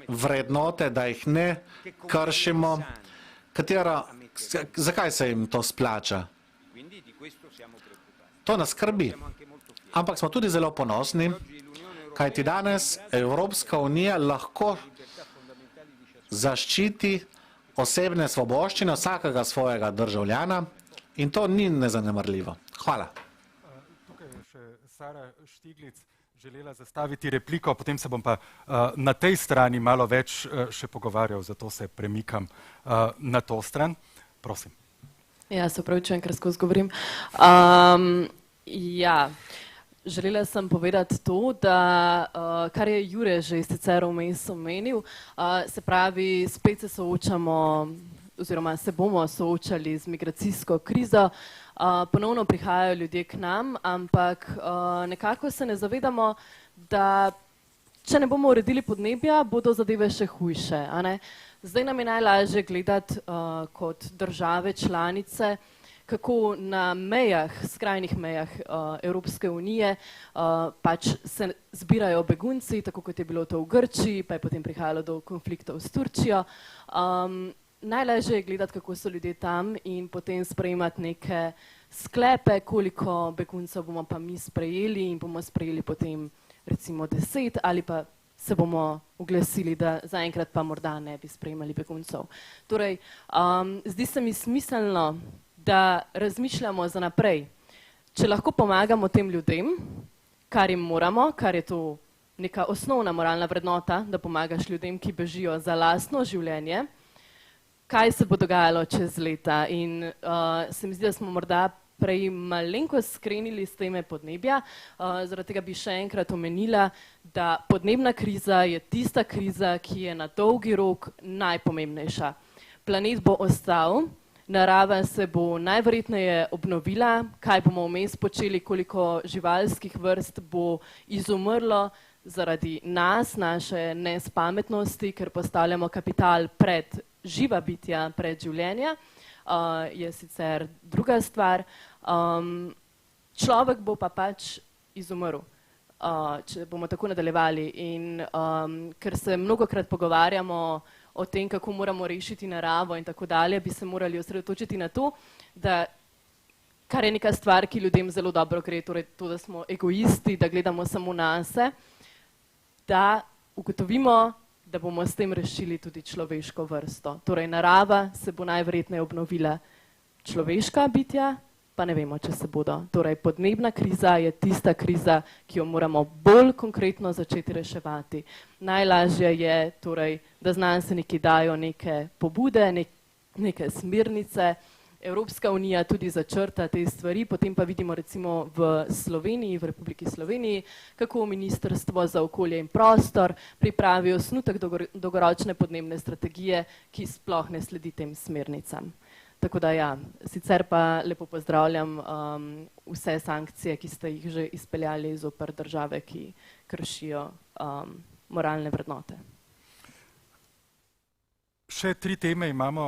[SPEAKER 9] vrednote, da jih ne kršimo. Zakaj se jim to splača? To nas skrbi. Ampak smo tudi zelo ponosni, kajti danes Evropska unija lahko zaščiti osebne svoboščine vsakega svojega državljana in to ni nezanemarljivo. Hvala.
[SPEAKER 1] Tukaj je še Sara Štiglic želela zastaviti repliko, potem se bom pa na tej strani malo več še pogovarjal, zato se premikam na to stran. Prosim.
[SPEAKER 5] Ja, se upravičujem, ker skozi govorim. Želela sem povedati to, da kar je Jure že sicer vmes omenil, se pravi, spet se soočamo oziroma se bomo soočali z migracijsko krizo, ponovno prihajajo ljudje k nam, ampak nekako se ne zavedamo, da če ne bomo uredili podnebja, bodo zadeve še hujše. Zdaj nam je najlažje gledati kot države članice, kako na mejah, skrajnih mejah Evropske unije pač se zbirajo begunci, tako kot je bilo to v Grčiji, pa je potem prihajalo do konfliktov s Turčijo. najlažje je gledati, kako so ljudje tam in potem sprejemati neke sklepe, koliko beguncev bomo pa mi sprejeli in bomo sprejeli potem recimo 10 ali pa se bomo oglasili, da zaenkrat pa morda ne bi sprejemali beguncev. Torej, zdi se mi smiselno, da razmišljamo za naprej. Če lahko pomagamo tem ljudem, kar jim moramo, kar je to neka osnovna moralna vrednota, da pomagaš ljudem, ki bežijo za lastno življenje, kaj se bo dogajalo čez leta. In se mi zdi, da smo morda prej malenkost skrenili s teme podnebja. Zaradi tega bi še enkrat omenila, da podnebna kriza je tista kriza, ki je na dolgi rok najpomembnejša. Planet bo ostal, narava se bo najverjetneje obnovila, kaj bomo vmes počeli, koliko živalskih vrst bo izumrlo zaradi nas, naše nespametnosti, ker postavljamo kapital pred živa bitja, pred življenja. Je sicer druga stvar. Človek bo pa pač izumrl, če bomo tako nadaljevali. In ker se mnogokrat pogovarjamo o tem, kako moramo rešiti naravo in tako dalje, bi se morali osredotočiti na to, da kar je neka stvar, ki ljudem zelo dobro gre, torej to, da smo egoisti, da gledamo samo nase, da ugotovimo, da bomo s tem rešili tudi človeško vrsto. Torej, narava se bo najverjetneje obnovila, človeška bitja pa ne vemo, če se bodo. Torej, podnebna kriza je tista kriza, ki jo moramo bolj konkretno začeti reševati. Najlažje je, torej, da znanstveniki dajo neke pobude, neke smernice, Evropska unija tudi začrta te stvari, potem pa vidimo recimo v Sloveniji, v Republiki Sloveniji, kako Ministrstvo za okolje in prostor pripravi osnutek dolgoročne podnebne strategije, ki sploh ne sledi tem smernicam. Tako da ja, sicer pa lepo pozdravljam vse sankcije, ki ste jih že izpeljali zoper države, ki kršijo moralne vrednote.
[SPEAKER 1] Še 3 teme imamo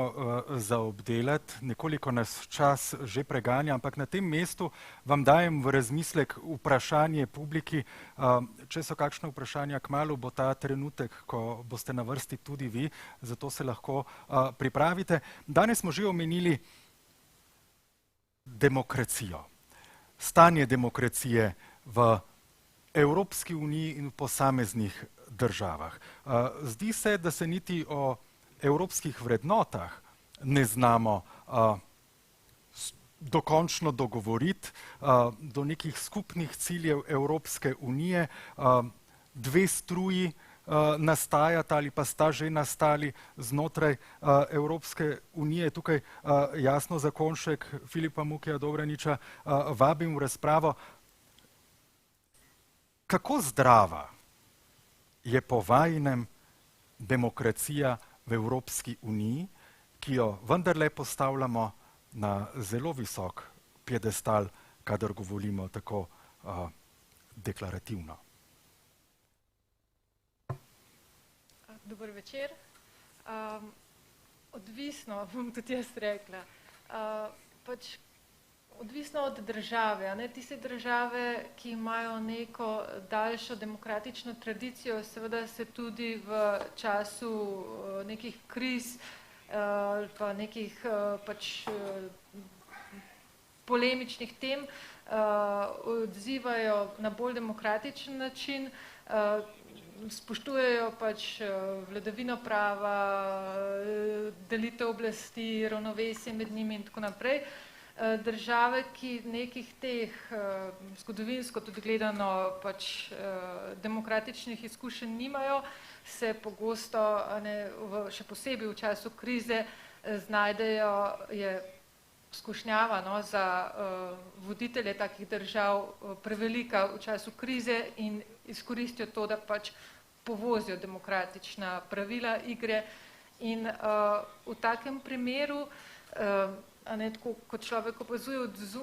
[SPEAKER 1] za obdelati, nekoliko nas čas že preganja, ampak na tem mestu vam dajem v razmislek vprašanje publiki. Če so kakšne vprašanja, kmalu bo ta trenutek, ko boste na vrsti tudi vi, zato se lahko pripravite. Danes smo že omenili demokracijo, stanje demokracije v Evropski uniji in v posameznih državah. Zdi se, da se niti o evropskih vrednotah ne znamo dokončno dogovoriti do nekih skupnih ciljev Evropske unije. 2 struji nastajata ali pa sta že nastali znotraj Evropske unije. Tukaj Jasno Zakonjšek, Filipa Mukija Dobraniča vabim v razpravo. Kako zdrava je po vajinem demokracija v Evropski uniji, ki jo vendarle postavljamo na zelo visok piedestal, kadar govorimo tako deklarativno?
[SPEAKER 10] Dober večer. Odvisno, bom tudi jaz rekla, pač odvisno od države. Tiste države, ki imajo neko daljšo demokratično tradicijo, seveda se tudi v času nekih kriz pa nekih pač polemičnih tem odzivajo na bolj demokratičen način, spoštujejo pač vladavino prava, delitev oblasti, ravnovesje med njimi in tako naprej. Države, ki nekih teh zgodovinsko tudi gledano pač demokratičnih izkušenj nimajo, se pogosto, še posebej v času krize, znajdejo, je skušnjava za voditelje takih držav prevelika v času krize in izkoristijo to, da pač povozijo demokratična pravila igre. In v takem primeru, tako kot človek opazuje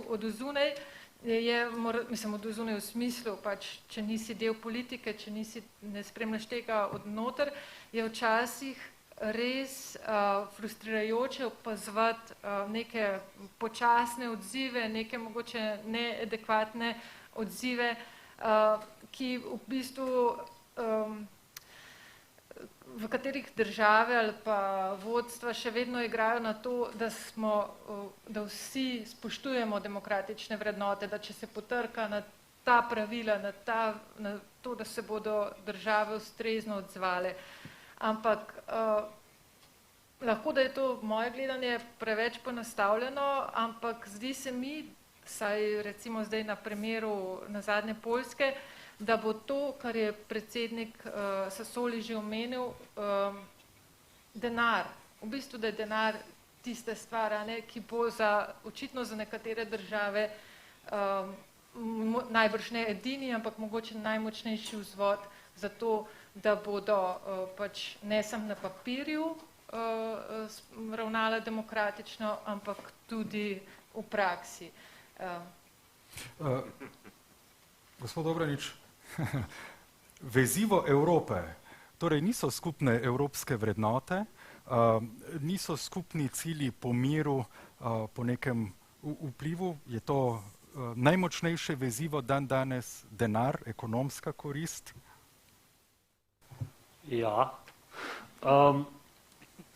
[SPEAKER 10] od ozunaj, mislim od ozunaj v smislu, pač, če nisi del politike, če ne spremljaš tega od noter, je včasih res frustrirajoče opazovati neke počasne odzive, neke mogoče neadekvatne odzive, ki v bistvu v katerih države ali pa vodstva še vedno igrajo na to, da vsi spoštujemo demokratične vrednote, da če se potrka na ta pravila, na to, da se bodo države ustrezno odzvale. Ampak lahko, da je to moje gledanje preveč ponastavljeno, ampak zdi se mi, saj recimo zdaj na primeru nazadnje Poljske, da bo to, kar je predsednik Sassoli že omenil, denar. V bistvu, da je denar tista stvar, ki bo očitno za nekatere države najbrž ne edini, ampak mogoče najmočnejši vzvod za to, da bodo pač ne samo na papirju ravnala demokratično, ampak tudi v praksi.
[SPEAKER 1] Gospod Dobranič, vezivo Evrope, torej niso skupne evropske vrednote, niso skupni cilji po miru, po nekem vplivu, je to najmočnejše vezivo dan danes denar, ekonomska korist?
[SPEAKER 11] Ja.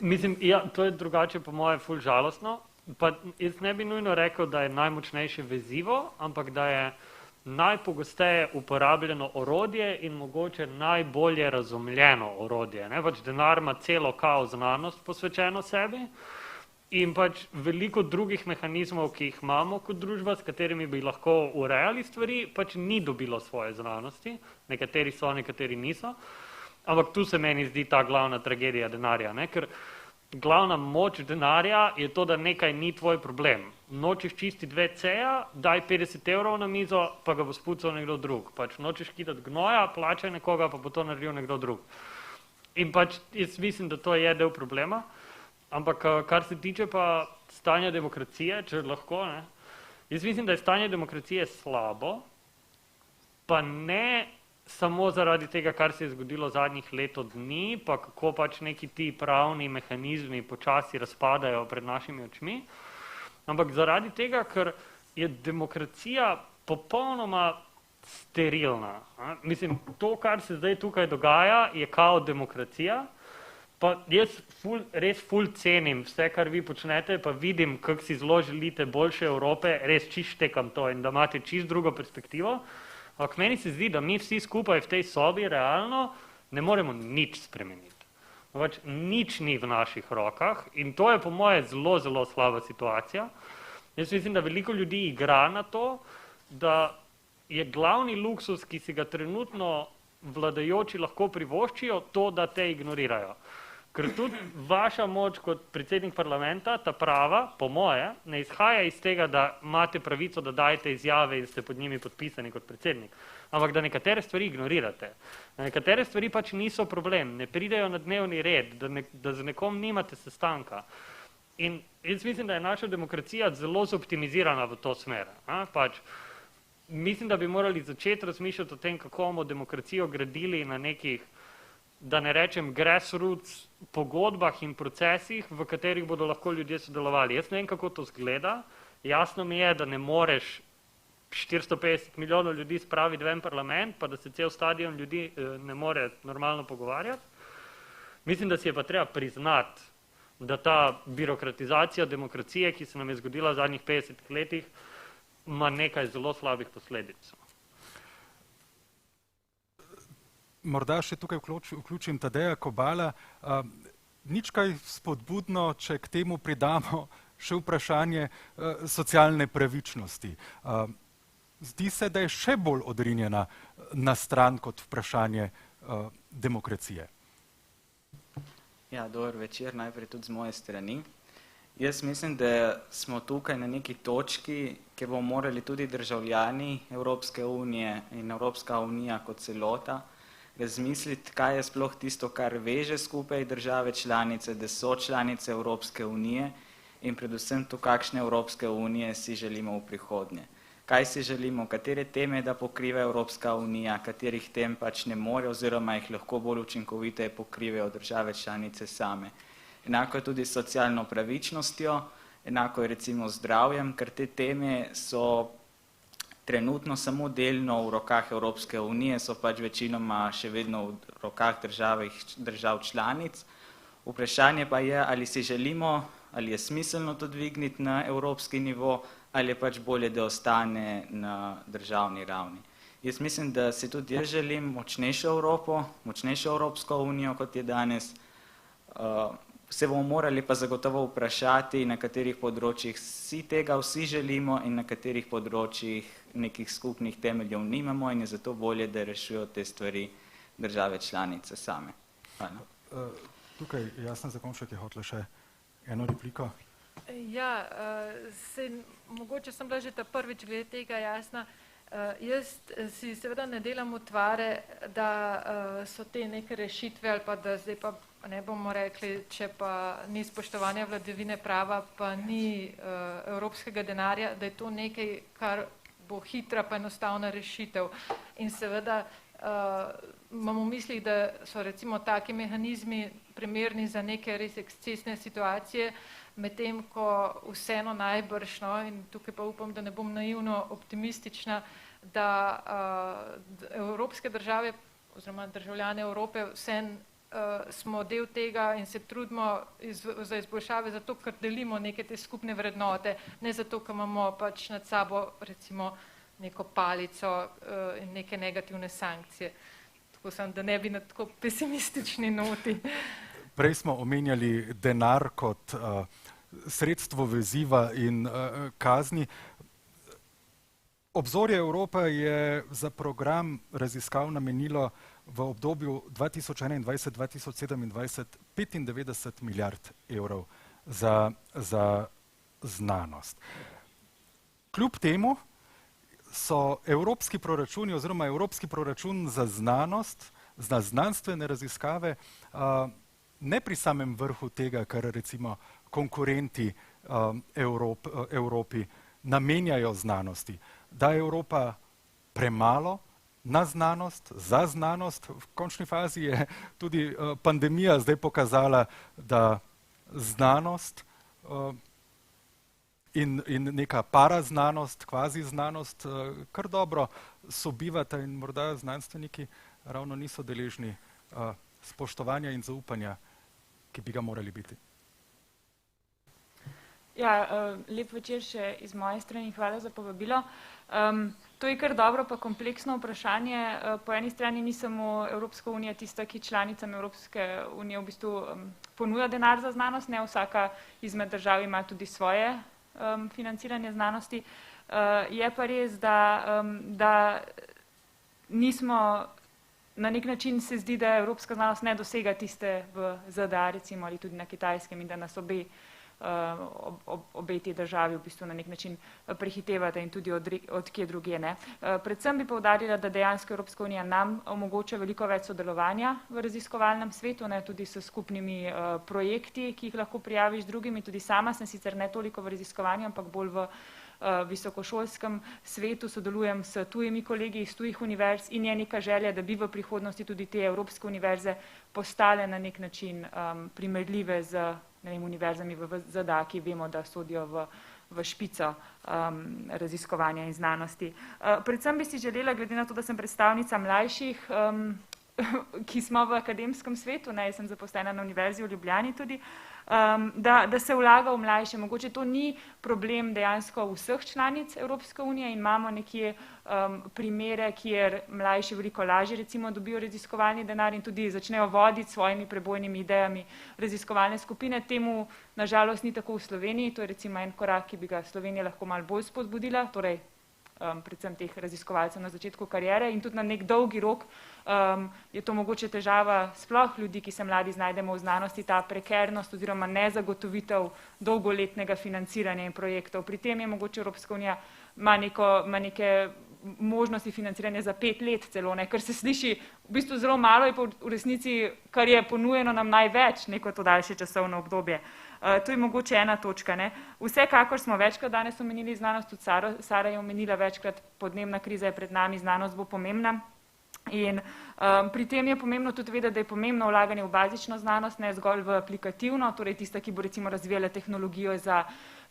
[SPEAKER 11] Mislim, ja, to je drugače po moje ful žalostno. Pa jaz ne bi nujno rekel, da je najmočnejše vezivo, ampak da je najpogosteje uporabljeno orodje in mogoče najbolje razumljeno orodje. Pač denar ima celo kao znanost posvečeno sebi in pač veliko drugih mehanizmov, ki jih imamo kot družba, s katerimi bi lahko urejali stvari, pač ni dobilo svoje znanosti. Nekateri so, nekateri niso. Ampak tu se meni zdi ta glavna tragedija denarja, ker glavna moč denarja je to, da nekaj ni tvoj problem. Nočeš čistiti WC-ja, daj 50 € na mizo, pa ga bo spucal nekdo drug. Pač nočeš kitati gnoja, plačaj nekoga, pa bo to naredil nekdo drug. In pač jaz mislim, da to je del problema. Ampak kar se tiče pa stanja demokracije, če lahko, jaz mislim, da je stanje demokracije slabo, pa ne samo zaradi tega, kar se je zgodilo zadnjih leto dni, pa kako pač neki ti pravni mehanizmi počasi razpadajo pred našimi očmi, ampak zaradi tega, ker je demokracija popolnoma sterilna. Mislim, to, kar se zdaj tukaj dogaja, je kao demokracija, pa jaz res ful cenim vse, kar vi počnete, pa vidim, kako si zelo želite boljše Evrope, res čist štekam to in da imate čist drugo perspektivo. Ampak meni se zdi, da mi vsi skupaj v tej sobi realno ne moremo nič spremeniti. Pač nič ni v naših rokah in to je po moje zelo, zelo slaba situacija. Jaz mislim, da veliko ljudi igra na to, da je glavni luksus, ki si ga trenutno vladajoči lahko privoščijo, to, da te ignorirajo. Ker tudi vaša moč kot predsednik parlamenta, ta prava, po moje, ne izhaja iz tega, da imate pravico, da dajete izjave in ste pod njimi podpisani kot predsednik, ampak da nekatere stvari ignorirate. Nekatere stvari pač niso problem, ne pridejo na dnevni red, da z nekom nimate sestanka. In jaz mislim, da je naša demokracija zelo zoptimizirana v to smer. Pač, mislim, da bi morali začeti razmišljati o tem, kako bomo demokracijo gradili na nekih, da ne rečem, grassroots pogodbah in procesih, v katerih bodo lahko ljudje sodelovali. Jaz ne vem, kako to zgleda. Jasno mi je, da ne moreš 450 milijonov ljudi spraviti v en parlament, pa da se cel stadion ljudi ne more normalno pogovarjati. Mislim, da si je pa treba priznati, da ta birokratizacija demokracije, ki se nam je zgodila v zadnjih 50 letih, ima nekaj zelo slabih posledic.
[SPEAKER 1] Morda še tukaj vključim Tadeja Kobala. Nič kaj spodbudno, če k temu pridamo še vprašanje socialne pravičnosti. Zdi se, da je še bolj odrinjena na stran kot vprašanje demokracije.
[SPEAKER 12] Ja, dober večer, najprej tudi z moje strani. Jaz mislim, da smo tukaj na neki točki, kjer bomo morali tudi državljani Evropske unije in Evropska unija kot celota razmisliti, kaj je sploh tisto, kar veže skupaj države članice, da so članice Evropske unije in predvsem to, kakšne Evropske unije si želimo v prihodnje. Kaj si želimo, katere teme da pokriva Evropska unija, katerih tem pač ne more oziroma jih lahko bolj učinkovite pokrivajo države članice same. Enako je tudi s socialno pravičnostjo, enako je recimo z zdravjem, ker te teme so trenutno samo delno v rokah Evropske unije, so pač večinoma še vedno v rokah držav članic. Vprašanje pa je, ali si želimo, ali je smiselno to dvigniti na evropski nivo, ali je pač bolje, da ostane na državni ravni. Jaz mislim, da si tudi jaz želim močnejšo Evropo, močnejšo Evropsko unijo, kot je danes. Se bomo morali pa zagotovo vprašati, na katerih področjih si tega vsi želimo in na katerih področjih nekih skupnih temeljev nimamo in je zato bolje, da rešujo te stvari države članice same. Hvala.
[SPEAKER 1] Tukaj Jasna Zakonjšek je hotela še eno repliko.
[SPEAKER 10] Ja, mogoče sem bila že ta prvič glede tega jasna. Jaz si seveda ne delam utvare, da so te neke rešitve ali pa da zdaj pa ne bomo rekli, če pa ni spoštovanja vladavine prava, pa ni evropskega denarja, da je to nekaj, kar bo hitra pa enostavna rešitev. In seveda imamo v mislih, da so recimo taki mehanizmi primerni za neke res ekscesne situacije, medtem ko vseeno najbrž, in tukaj pa upam, da ne bom naivno optimistična, da evropske države oziroma državljane Evrope vseeno smo del tega in se trudimo za izboljšave zato, ker delimo neke te skupne vrednote, ne zato, ker imamo pač nad sabo recimo neko palico in neke negativne sankcije. Tako sem, da ne bi na tako pesimistični noti.
[SPEAKER 1] Prej smo omenjali denar kot sredstvo veziva in kazni. Obzorje Evropa je za program raziskav namenilo v obdobju 2021-2027 95 milijard evrov za znanost. Kljub temu so evropski proračuni oziroma evropski proračun za znanost, za znanstvene raziskave ne pri samem vrhu tega, kar recimo konkurenti Evropi namenjajo znanosti. Da je Evropa premalo na znanost, za znanost, v končni fazi je tudi pandemija zdaj pokazala, da znanost in neka paraznanost, kvazi znanost, kar dobro sobivata in morda znanstveniki ravno niso deležni spoštovanja in zaupanja, ki bi ga morali biti.
[SPEAKER 13] Ja, lep večer še iz moje strani, hvala za povabilo. To je kar dobro pa kompleksno vprašanje. Po eni strani ni samo Evropska unija tista, ki članicam Evropske unije v bistvu ponuja denar za znanost, ne vsaka izmed držav ima tudi svoje financiranje znanosti. Je pa res, da nismo, na nek način se zdi, da evropska znanost ne dosega tiste v ZDA recimo ali tudi na Kitajskem in da nas obe te državi v bistvu na nek način prehitevate in tudi od kje drugje ne. Predvsem bi poudarila, da dejansko Evropska unija nam omogoča veliko več sodelovanja v raziskovalnem svetu, ne, tudi s skupnimi projekti, ki jih lahko prijaviš drugimi. Tudi sama sem sicer ne toliko v raziskovanju, ampak bolj v visokošolskem svetu, sodelujem s tujimi kolegi iz tujih univerz in je neka želja, da bi v prihodnosti tudi te evropske univerze postale na nek način primerljive z univerzami v ZDA, ki vemo, da sodijo v špico raziskovanja in znanosti. Predvsem bi si želela, glede na to, da sem predstavnica mlajših, ki smo v akademskem svetu, jaz sem zaposlena na Univerzi v Ljubljani tudi, da se vlaga v mlajše. Mogoče to ni problem dejansko vseh članic Evropske unije in imamo nekje primere, kjer mlajši veliko lažje recimo dobijo raziskovalni denar in tudi začnejo voditi svojimi prebojnimi idejami raziskovalne skupine. Temu nažalost ni tako v Sloveniji, to je recimo en korak, ki bi ga Slovenija lahko malo bolj spodbudila, torej predvsem teh raziskovalcev na začetku kariere in tudi na nek dolgi rok je to mogoče težava sploh ljudi, ki se mladi znajdemo v znanosti, ta prekernost oziroma nezagotovitev dolgoletnega financiranja in projektov. Pri tem je mogoče Evropska unija ima neke možnosti financiranja za 5 let celo, kar se sliši v bistvu zelo malo, je pa v resnici, kar je ponujeno nam največ neko to daljše časovno obdobje. To je mogoče ena točka. Vsekakor smo večkrat danes omenili znanost, tudi Sara je omenila večkrat, podnebna kriza je pred nami, znanost bo pomembna. In pri tem je pomembno tudi vedeti, da je pomembno vlaganje v bazično znanost, ne zgolj v aplikativno, torej tista, ki bo recimo razvijala tehnologijo za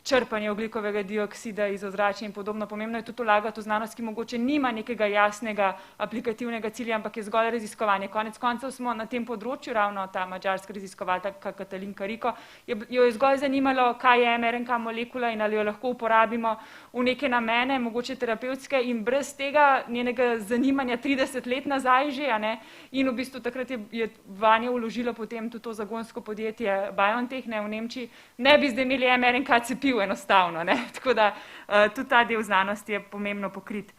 [SPEAKER 13] črpanje ogljikovega dioksida iz ozračja in podobno. Pomembno je tudi vlagati v znanost, ki mogoče nima nekega jasnega aplikativnega cilja, ampak je zgolj raziskovanje. Konec koncev smo na tem področju, ravno ta madžarska raziskovalka Katalin Kariko, jo je zgolj zanimalo, kaj je mRNK molekula in ali jo lahko uporabimo v neke namene, mogoče terapevtske, in brez tega njenega zanimanja 30 let nazaj že, a ne, in v bistvu takrat je vanjo vložilo potem tudi to zagonsko podjetje BioNTech, ne, v Nemčiji, ne bi zdaj imeli mRNK cepiv enostavno, ne, tako da tudi ta del znanosti je pomembno pokrit.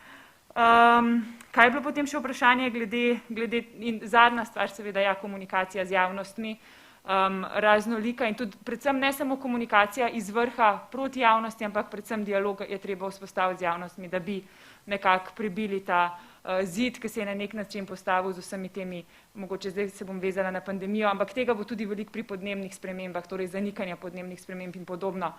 [SPEAKER 13] Kaj je bilo potem še vprašanje glede in zadnja stvar, seveda, ja, komunikacija z javnostmi, raznolika in tudi predvsem ne samo komunikacija iz vrha proti javnosti, ampak predvsem dialog je treba vzpostaviti z javnostmi, da bi nekako prebili ta zid, ki se je na nek način postavil z vsemi temi, mogoče zdaj se bom vezala na pandemijo, ampak tega bo tudi veliko pri podnebnih spremembah, torej zanikanja podnebnih sprememb in podobno.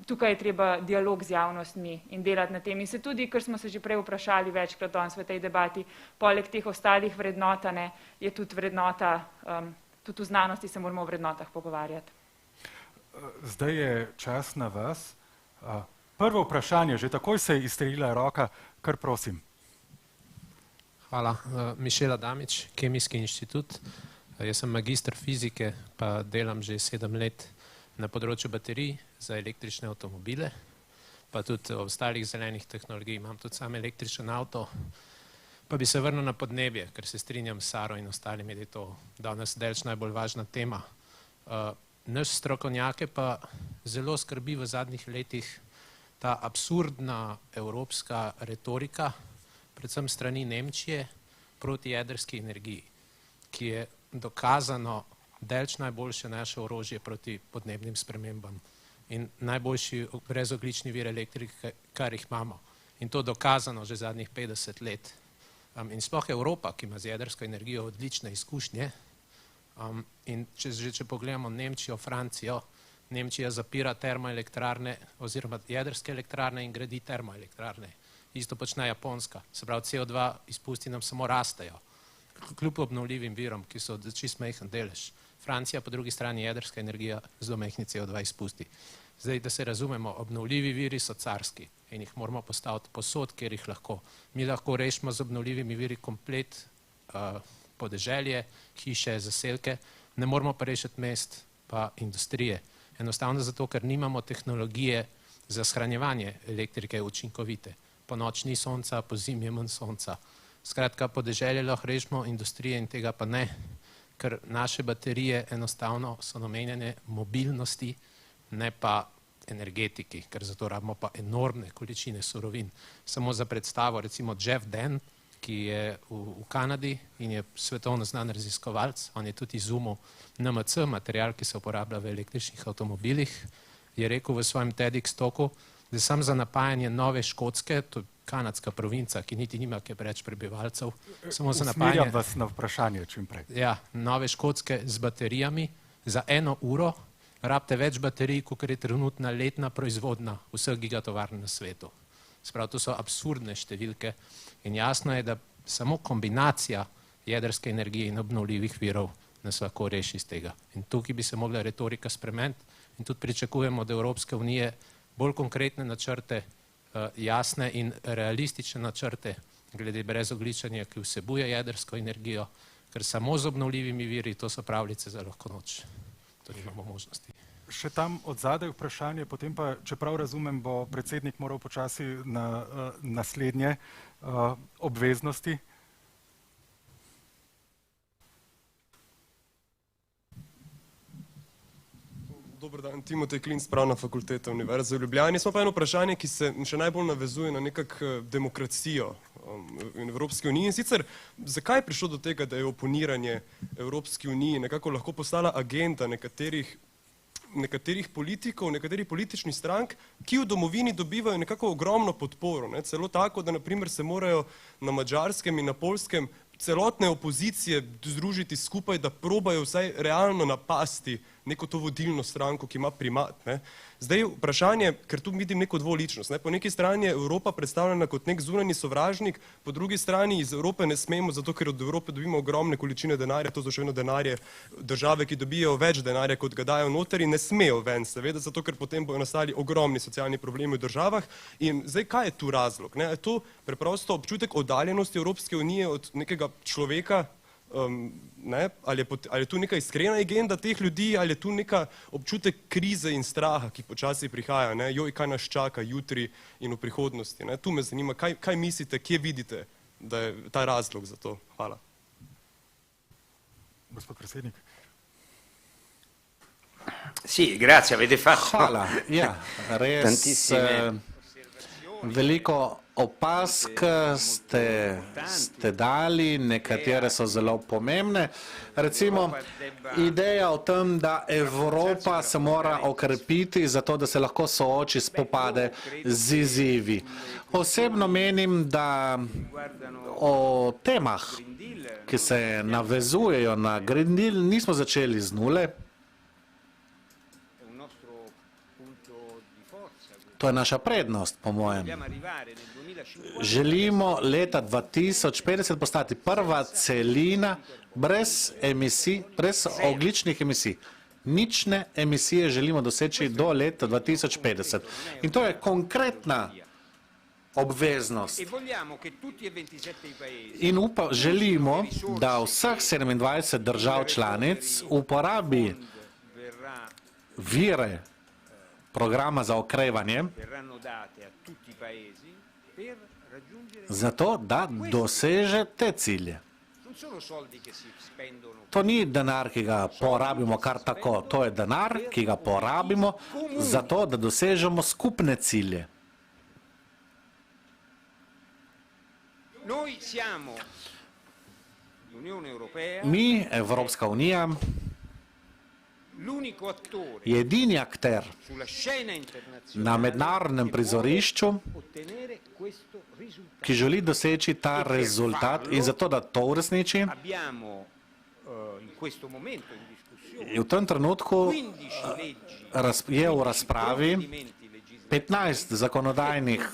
[SPEAKER 13] Tukaj je treba dialog z javnostmi in delati na tem. In se tudi, ker smo se že prej vprašali večkrat danes v tej debati, poleg teh ostalih vrednotane je tudi vrednota, tudi v znanosti se moramo o vrednotah pogovarjati.
[SPEAKER 1] Zdaj je čas na vas. Prvo vprašanje, že takoj se je izstrelila roka, kar prosim.
[SPEAKER 14] Hvala. Mišela Damič, Kemijski inštitut. Jaz sem magister fizike, pa delam že 7 let na področju baterij za električne avtomobile, pa tudi ostalih zelenih tehnologij. Imam tudi sam električen avto, pa bi se vrnil na podnebje, ker se strinjam s Saro in ostalimi, da je to danes delč najbolj važna tema. Naš strokovnjake pa zelo skrbi v zadnjih letih ta absurdna evropska retorika, predvsem strani Nemčije, proti jedrski energiji, ki je dokazano delč najboljše naše orožje proti podnebnim spremembam in najboljši brezoglični vir elektrike, kar jih imamo. In to dokazano že zadnjih 50 let. In sploh Evropa, ki ima z jedrsko energijo odlične izkušnje, in če pogledamo Nemčijo, Francijo, Nemčija zapira termoelektrarne oziroma jedrske elektrarne in gradi termoelektrarne. Isto počne Japonska, se pravi CO2 izpusti nam samo rastejo, kljub obnovljivim virom, ki so čisto majhen delež. Francija po drugi strani jedrska energija zelo majhni CO2 izpusti. Zdaj, da se razumemo, obnovljivi viri so carski in jih moramo postaviti posod, kjer jih lahko. Mi lahko rešimo z obnovljivimi viri komplet podeželje, hiše, zaselke, ne moramo pa rešiti mest pa industrije. Enostavno zato, ker nimamo tehnologije za shranjevanje elektrike učinkovite. Po noč ni sonca, po zimi je manj sonca. Skratka, podeželje lahko rešimo, industrije in tega pa ne, ker naše baterije enostavno so namenjene mobilnosti, ne pa energetiki, ker zato rabimo pa enormne količine surovin. Samo za predstavo, recimo Jeff Dent, ki je v Kanadi in je svetovno znan raziskovalec, on je tudi izumil NMC, material, ki se uporablja v električnih avtomobilih, je rekel v svojem TEDx talku, da sam za napajanje Nove Škotske, to je kanadska provinca, ki niti nima kaj preveč prebivalcev, samo za napajanje...
[SPEAKER 1] Usmerjam vas na vprašanje čim prej.
[SPEAKER 14] Ja, Nove Škotske z baterijami za 1 uro rabite več baterij, kot je trenutna letna proizvodnja vseh gigatovarn na svetu. Sprav, to so absurdne številke in jasno je, da samo kombinacija jedrske energije in obnovljivih virov nas lahko reši iz tega. In tukaj bi se mogla retorika spremeniti in tudi pričakujemo od Evropske unije bolj konkretne načrte, jasne in realistične načrte glede brezogličenja, ki vsebuje jedrsko energijo, ker samo z obnovljivimi viri to so pravljice za lahko noč. To nimamo možnosti.
[SPEAKER 1] Še tam od zadaj vprašanje, potem pa, čeprav razumem, bo predsednik moral počasi na naslednje obveznosti.
[SPEAKER 15] Dober dan, Timotej Klinc, Pravna fakulteta Univerze v Ljubljani. Smo pa eno vprašanje, ki se še najbolj navezuje na nekako demokracijo v Evropski uniji. In sicer, zakaj je prišlo do tega, da je oponiranje Evropski uniji nekako lahko postala agenda nekaterih politikov, nekaterih političnih strank, ki v domovini dobivajo nekako ogromno podporo. Celo tako, da naprimer se morajo na Madžarskem in na Poljskem celotne opozicije združiti skupaj, da probajo vsaj realno napasti neko to vodilno stranko, ki ima primat. Ne. Zdaj vprašanje, ker tu vidim neko dvoličnost. Ne. Po neki strani je Evropa predstavljena kot nek zunanji sovražnik, po drugi strani iz Evrope ne smemo, zato ker od Evrope dobimo ogromne količine denarja, to so še vedno denarje države, ki dobijo več denarja, kot ga dajo noter in ne smejo ven, seveda, zato ker potem bodo nastali ogromni socialni problemi v državah. In zdaj, kaj je tu razlog? Ne? Je to preprosto občutek oddaljenosti Evropske unije od nekega človeka, ne? Ali je tu neka iskrena agenda teh ljudi, ali je tu neka občutek krize in straha, ki počasi prihaja, ne? Joj, kaj nas čaka jutri in v prihodnosti. Ne? Tu me zanima, kaj mislite, kje vidite, da je ta razlog za to? Hvala.
[SPEAKER 1] Gospod predsednik.
[SPEAKER 2] Sì, grazie, avete fatto
[SPEAKER 9] Hvala. Ja, res veliko opask ste dali, nekatere so zelo pomembne. Recimo, ideja o tem, da Evropa se mora okrepiti zato, da se lahko sooči spopade z izzivi. Osebno menim, da o temah, ki se navezujejo na Green Deal, nismo začeli z nule. To je naša prednost, po mojem. Želimo leta 2050 postati prva celina brez emisij, brez ogljičnih emisij. Nične emisije želimo doseči do leta 2050. In to je konkretna obveznost. In želimo, da vseh 27 držav članic uporabi vire programa za okrevanje, zato da doseže te cilje. To ni denar, ki ga porabimo kar tako, to je denar, ki ga porabimo zato, da dosežemo skupne cilje. Mi, Evropska unija, je edini akter na mednarodnem prizorišču, ki želi doseči ta rezultat in zato, da to uresniči, v tem trenutku je v razpravi 15 zakonodajnih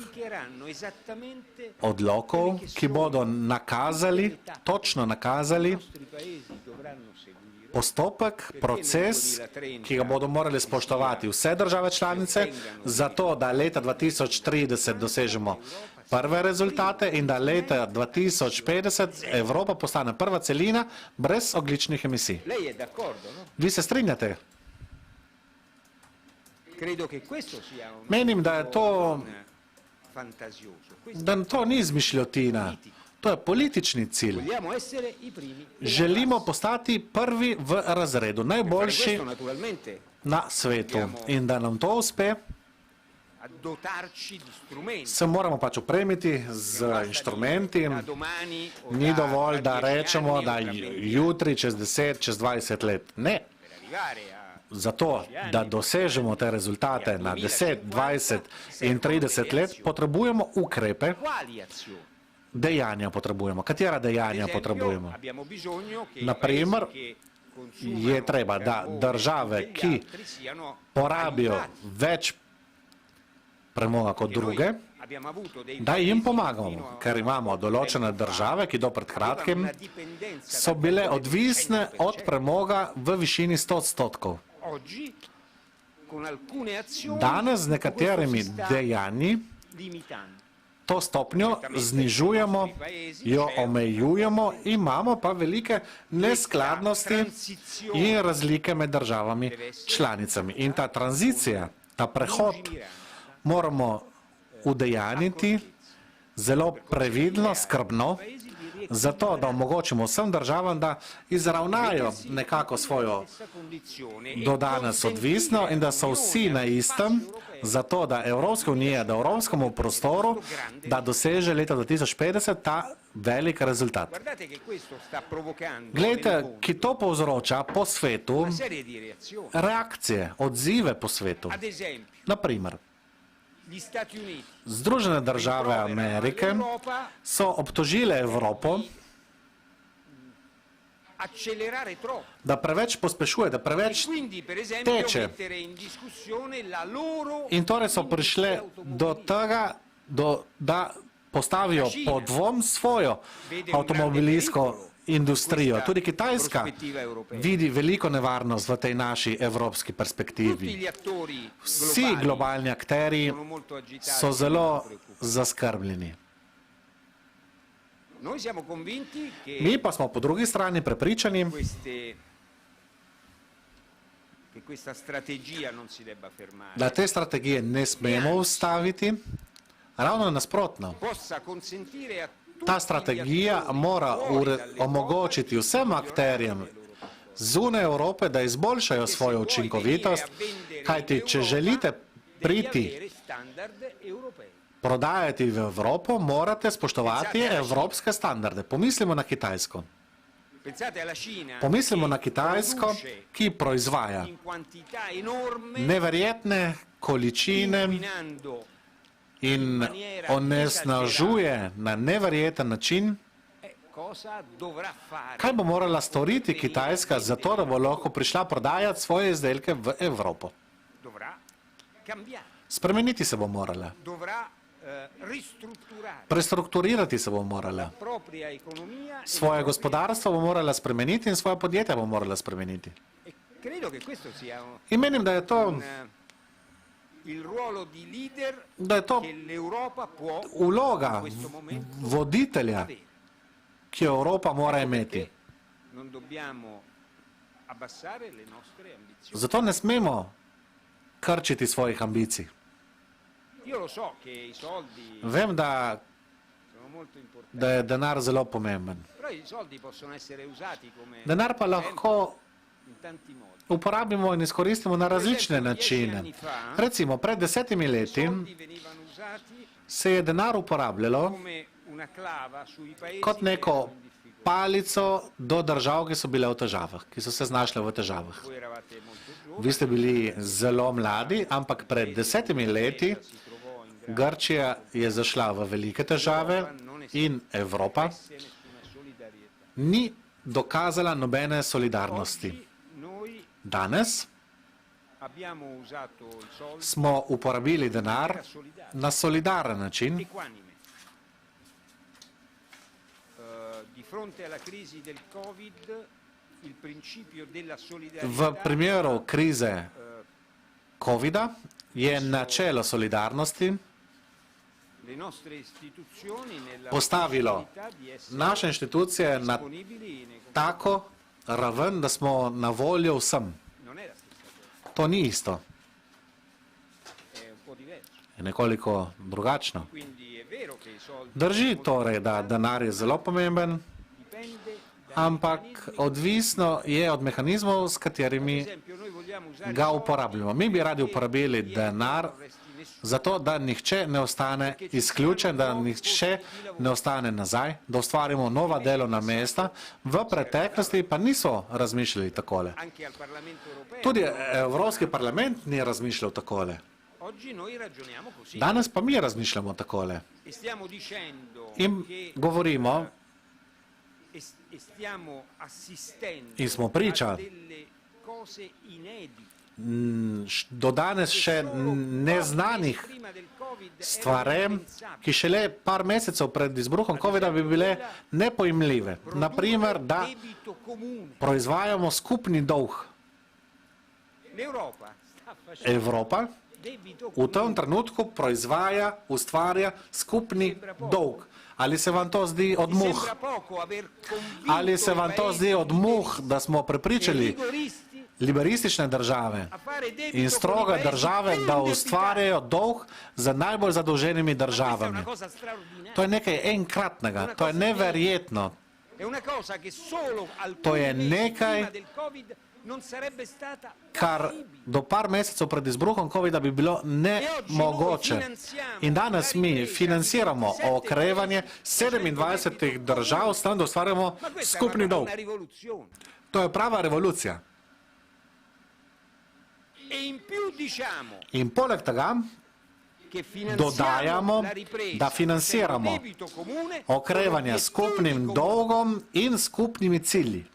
[SPEAKER 9] odlokov, ki bodo točno nakazali postopek, proces, ki ga bodo morali spoštovati vse države članice, zato da leta 2030 dosežemo prve rezultate in da leta 2050 Evropa postane prva celina brez ogljičnih emisij. Vi se strinjate? Menim, da je to ni izmišljotina. To je politični cilj. Želimo postati prvi v razredu, najboljši na svetu. In da nam to uspe, se moramo pač opremiti z inštrumenti. Ni dovolj, da rečemo, da jutri, čez 10, čez 20 let. Ne. Zato, da dosežemo te rezultate na 10, 20 in 30 let, potrebujemo ukrepe, dejanja potrebujemo. Katera dejanja potrebujemo? Naprimer, je treba, da države, ki porabijo več premoga kot druge, da jim pomagamo, ker imamo določene države, ki do pred kratkim so bile odvisne od premoga v višini 100%. Danes z nekaterimi dejanji to stopnjo znižujemo, jo omejujemo, imamo pa velike neskladnosti in razlike med državami članicami. In ta tranzicija, ta prehod moramo udejaniti zelo previdno, skrbno, zato da omogočimo vsem državam, da izravnajo nekako svojo dodanost odvisno in da so vsi na istem, zato da Evropska unija, da evropskemu prostoru, da doseže leta 2050 ta velik rezultat. Glejte, ki to povzroča po svetu reakcije, odzive po svetu. Naprimer, Združene države Amerike so obtožile Evropo,
[SPEAKER 2] accelerare troppo.
[SPEAKER 9] da preveč pospešuje, da preveč
[SPEAKER 2] Quindi, per esempio,
[SPEAKER 9] teče.
[SPEAKER 2] mettere in discussione la loro
[SPEAKER 9] In torej so prišle do tega, da postavijo pod dvom svojo avtomobilsko industrijo. Tudi Kitajska vidi veliko nevarnost v tej naši evropski perspektivi. Vsi globalni akteri so zelo zaskrbljeni.
[SPEAKER 2] Noi siamo convinti che
[SPEAKER 9] Mi pa smo po drugi strani prepričani,
[SPEAKER 2] che questa strategia non si debba fermare.
[SPEAKER 9] da te strategije ne smemo ustaviti, ravno nasprotno.
[SPEAKER 2] Possa consentire a
[SPEAKER 9] Ta strategija mora omogočiti vsem akterjem zunaj Evrope, da izboljšajo svojo učinkovitost, kajti če želite priti prodajati v Evropo, morate spoštovati evropske standarde. Pomislimo na Kitajsko. Pomislimo na Kitajsko, ki proizvaja neverjetne količine in onesnažuje na neverjeten način. Kaj bo morala storiti Kitajska za to, da bo lahko prišla prodajati svoje izdelke v Evropo? Spremeniti se bo morala. Prestrukturirati se bo morala. Svoje gospodarstvo bo morala spremeniti in svoje podjetja bo morala spremeniti. In menim, da je to vloga voditelja, ki jo Evropa mora imeti. Zato ne smemo krčiti svojih ambicij. Vem, da je denar zelo pomemben. Denar pa lahko uporabimo in izkoristimo na različne načine. Recimo, pred 10 leti se je denar uporabljalo kot neko palico do držav, ki so bile v težavah, ki so se znašle v težavah. Vi ste bili zelo mladi, ampak pred 10 leti Grčija je zašla v velike težave in Evropa ni dokazala nobene solidarnosti. Danes smo uporabili denar na solidaren način. V primeru krize COVID-a je načelo solidarnosti postavilo naše inštitucije na tako raven, da smo na voljo vsem. To ni isto. Je nekoliko drugačno. Drži torej, da denar je zelo pomemben, ampak odvisno je od mehanizmov, s katerimi ga uporabljamo. Mi bi radi uporabili denar zato, da nihče ne ostane izključen, da nihče ne ostane nazaj, da ustvarimo nova delovna mesta. V preteklosti pa niso razmišljali takole. Tudi Evropski parlament ni razmišljal takole. Danes pa mi razmišljamo takole. In govorimo in smo priča do danes še neznanih stvarem, ki šele par mesecev pred izbruhom COVID-a bi bile nepojmljive. Naprimer, da proizvajamo skupni dolg. Evropa v tem trenutku proizvaja, ustvarja skupni dolg. Ali se vam to zdi od muh? Ali se vam to zdi od muh, da smo prepričali liberistične države in stroge države, da ustvarjajo dolg za najbolj zadolženimi državami? To je nekaj enkratnega, to je neverjetno. To je nekaj, kar do par mesecev pred izbruhom COVID-a bi bilo nemogoče. In danes mi financiramo okrevanje 27 držav, s tem, da ustvarjamo skupni dolg. To je prava revolucija. In poleg tega dodajamo, da financiramo okrevanje s skupnim dolgom in skupnimi cilji.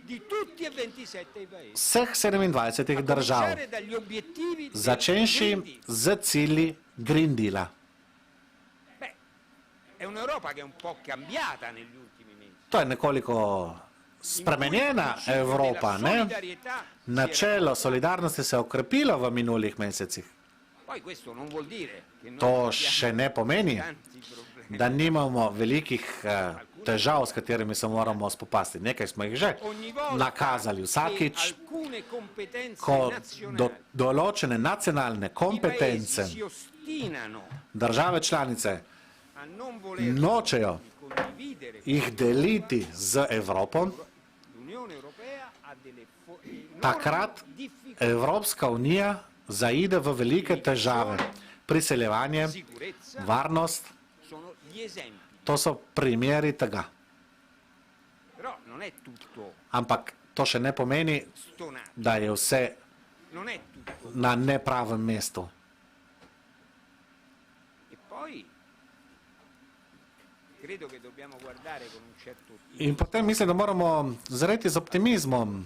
[SPEAKER 2] di tutti e 27 i paesi.
[SPEAKER 9] vseh 27 držav,
[SPEAKER 2] Cominciare dagli obiettivi del
[SPEAKER 9] začenši
[SPEAKER 2] Green Deal.
[SPEAKER 9] z cilji Green Deala.
[SPEAKER 2] È un'Europa che è un po' cambiata negli ultimi mesi.
[SPEAKER 9] To je nekoliko spremenjena Evropa, ne? Načelo solidarnosti se je okrepilo v minulih mesecih.
[SPEAKER 2] Poi questo non vuol dire che noi
[SPEAKER 9] To še ne pomeni,
[SPEAKER 2] tanti problemi.
[SPEAKER 9] da nimamo velikih težav, s katerimi se moramo spopasti. Nekaj smo jih že nakazali. Vsakič,
[SPEAKER 2] Alcune competenze
[SPEAKER 9] ko
[SPEAKER 2] nazionali
[SPEAKER 9] določene nacionalne
[SPEAKER 2] i paesi
[SPEAKER 9] kompetence
[SPEAKER 2] si ostinano
[SPEAKER 9] države članice
[SPEAKER 2] a non voler
[SPEAKER 9] nočejo
[SPEAKER 2] condividere
[SPEAKER 9] jih deliti z Evropo,
[SPEAKER 2] l'Unione Europea ha delle
[SPEAKER 9] takrat Evropska unija zaide v velike težave. Priseljevanje, varnost,
[SPEAKER 2] sono gli esempi.
[SPEAKER 9] to so primeri tega.
[SPEAKER 2] Però non è tutto
[SPEAKER 9] Ampak to še ne pomeni,
[SPEAKER 2] stonato,
[SPEAKER 9] da je vse
[SPEAKER 2] non è tutto.
[SPEAKER 9] na nepravem mestu.
[SPEAKER 2] E poi credo che dobbiamo guardare con un certo
[SPEAKER 9] In potem mislim, da moramo zreti z optimizmom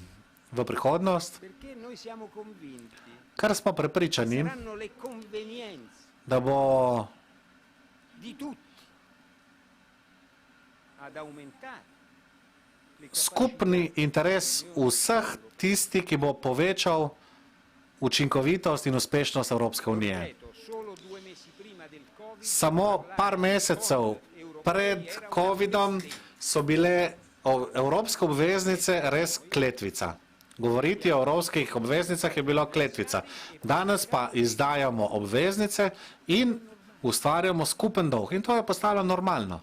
[SPEAKER 9] v prihodnost,
[SPEAKER 2] perché noi siamo convinti
[SPEAKER 9] ker smo prepričani,
[SPEAKER 2] saranno le convenienze
[SPEAKER 9] da bo
[SPEAKER 2] di tutti ad aumentare le
[SPEAKER 9] skupni interes vseh tisti, ki bo povečal učinkovitost in uspešnost Evropske unije.
[SPEAKER 2] solo 2 mesi prima del Covid
[SPEAKER 9] Samo par mesecev pred Covidom so bile evropske obveznice res kletvica. Govoriti o evropskih obveznicah je bilo kletvica. Danes pa izdajamo obveznice in ustvarjamo skupen dolg. In to je postalo normalno.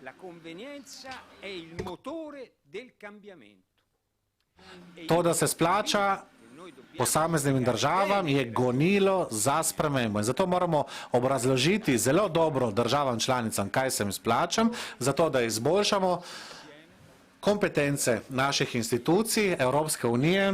[SPEAKER 2] la convenienza è il motore del cambiamento.
[SPEAKER 9] To, da se splača posameznim državam, je gonilo za spremembo. In zato moramo obrazložiti zelo dobro državam članicam, kaj se jim splača, zato da izboljšamo kompetence naših institucij Evropske unije,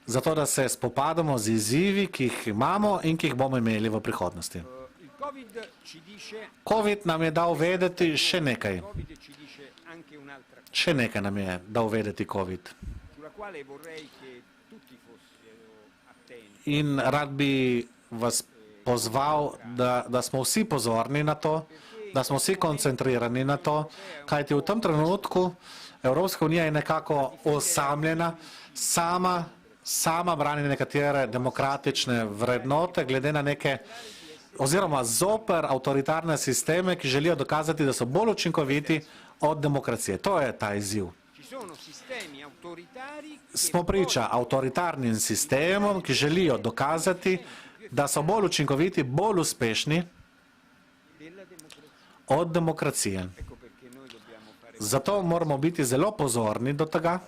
[SPEAKER 9] zato da se spopadamo z izzivi, ki jih imamo in ki jih bomo imeli v prihodnosti.
[SPEAKER 2] Il Covid ci dice
[SPEAKER 9] Covid nam je dal vedeti še nekaj.
[SPEAKER 2] Covid ci dice anche un'altra cosa
[SPEAKER 9] Še nekaj nam je dal vedeti Covid.
[SPEAKER 2] sulla quale vorrei che tutti fossero attenti.
[SPEAKER 9] In rad bi vas pozval, da smo vsi pozorni na to, da smo vsi koncentrirani na to, kajti v tem trenutku Evropska unija je nekako osamljena, sama brani nekatere demokratične vrednote, glede na neke oziroma zoper avtoritarne sisteme, ki želijo dokazati, da so bolj učinkoviti od demokracije. To je ta izziv.
[SPEAKER 2] Ci sono sistemi autoritari
[SPEAKER 9] Smo priča avtoritarnim sistemom, ki želijo dokazati, da so bolj učinkoviti, bolj uspešni od demokracije. Zato moramo biti zelo pozorni do tega,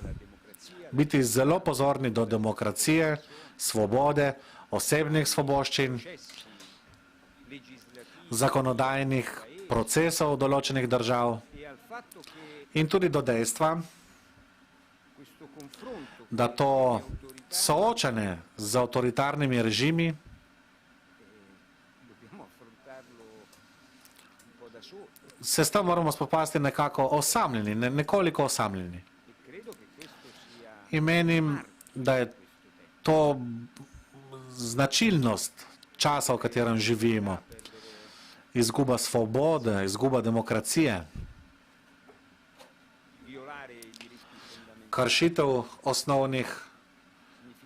[SPEAKER 9] biti zelo pozorni do demokracije, svobode, osebnih svoboščin, zakonodajnih procesov določenih držav in tudi do dejstva, da to soočanje z avtoritarnimi režimi se s tem moramo spopasti nekako osamljeni, nekoliko osamljeni. In menim, da je to značilnost časa, v katerem živimo. Izguba svobode, izguba demokracije, kršitev osnovnih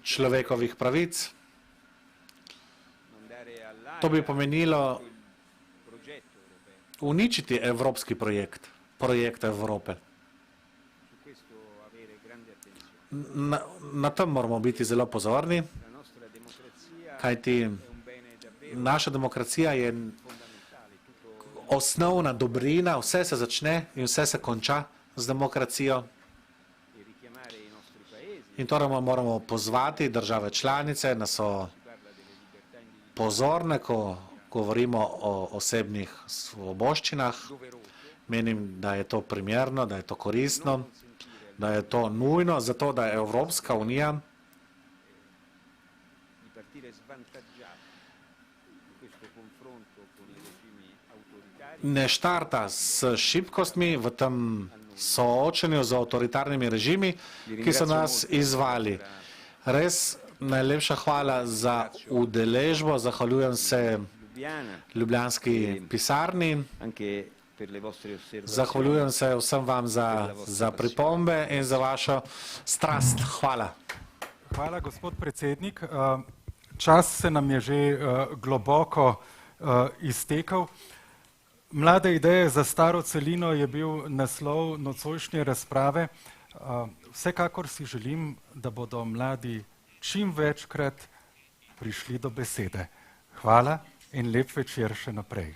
[SPEAKER 9] človekovih pravic. To bi pomenilo uničiti evropski projekt Evrope. Na tem moramo biti zelo pozorni, kajti naša demokracija je osnovna dobrina, vse se začne in vse se konča z demokracijo. In torej moramo pozvati države članice, da so pozorne, ko govorimo o osebnih svoboščinah. Menim, da je to primerno, da je to koristno, da je to nujno, zato da je Evropska unija ne štarta s šibkostmi v tem soočenju z avtoritarnimi režimi, ki so nas izvali. Res najlepša hvala za udeležbo, zahvaljujem se ljubljanski pisarni, zahvaljujem se vsem vam za pripombe in za vašo strast. Hvala.
[SPEAKER 1] Hvala, gospod predsednik. Čas se nam je že globoko iztekel. Mlade ideje za staro celino je bil naslov nocojšnje razprave. Vsekakor si želim, da bodo mladi čim večkrat prišli do besede. Hvala in lep večer še naprej.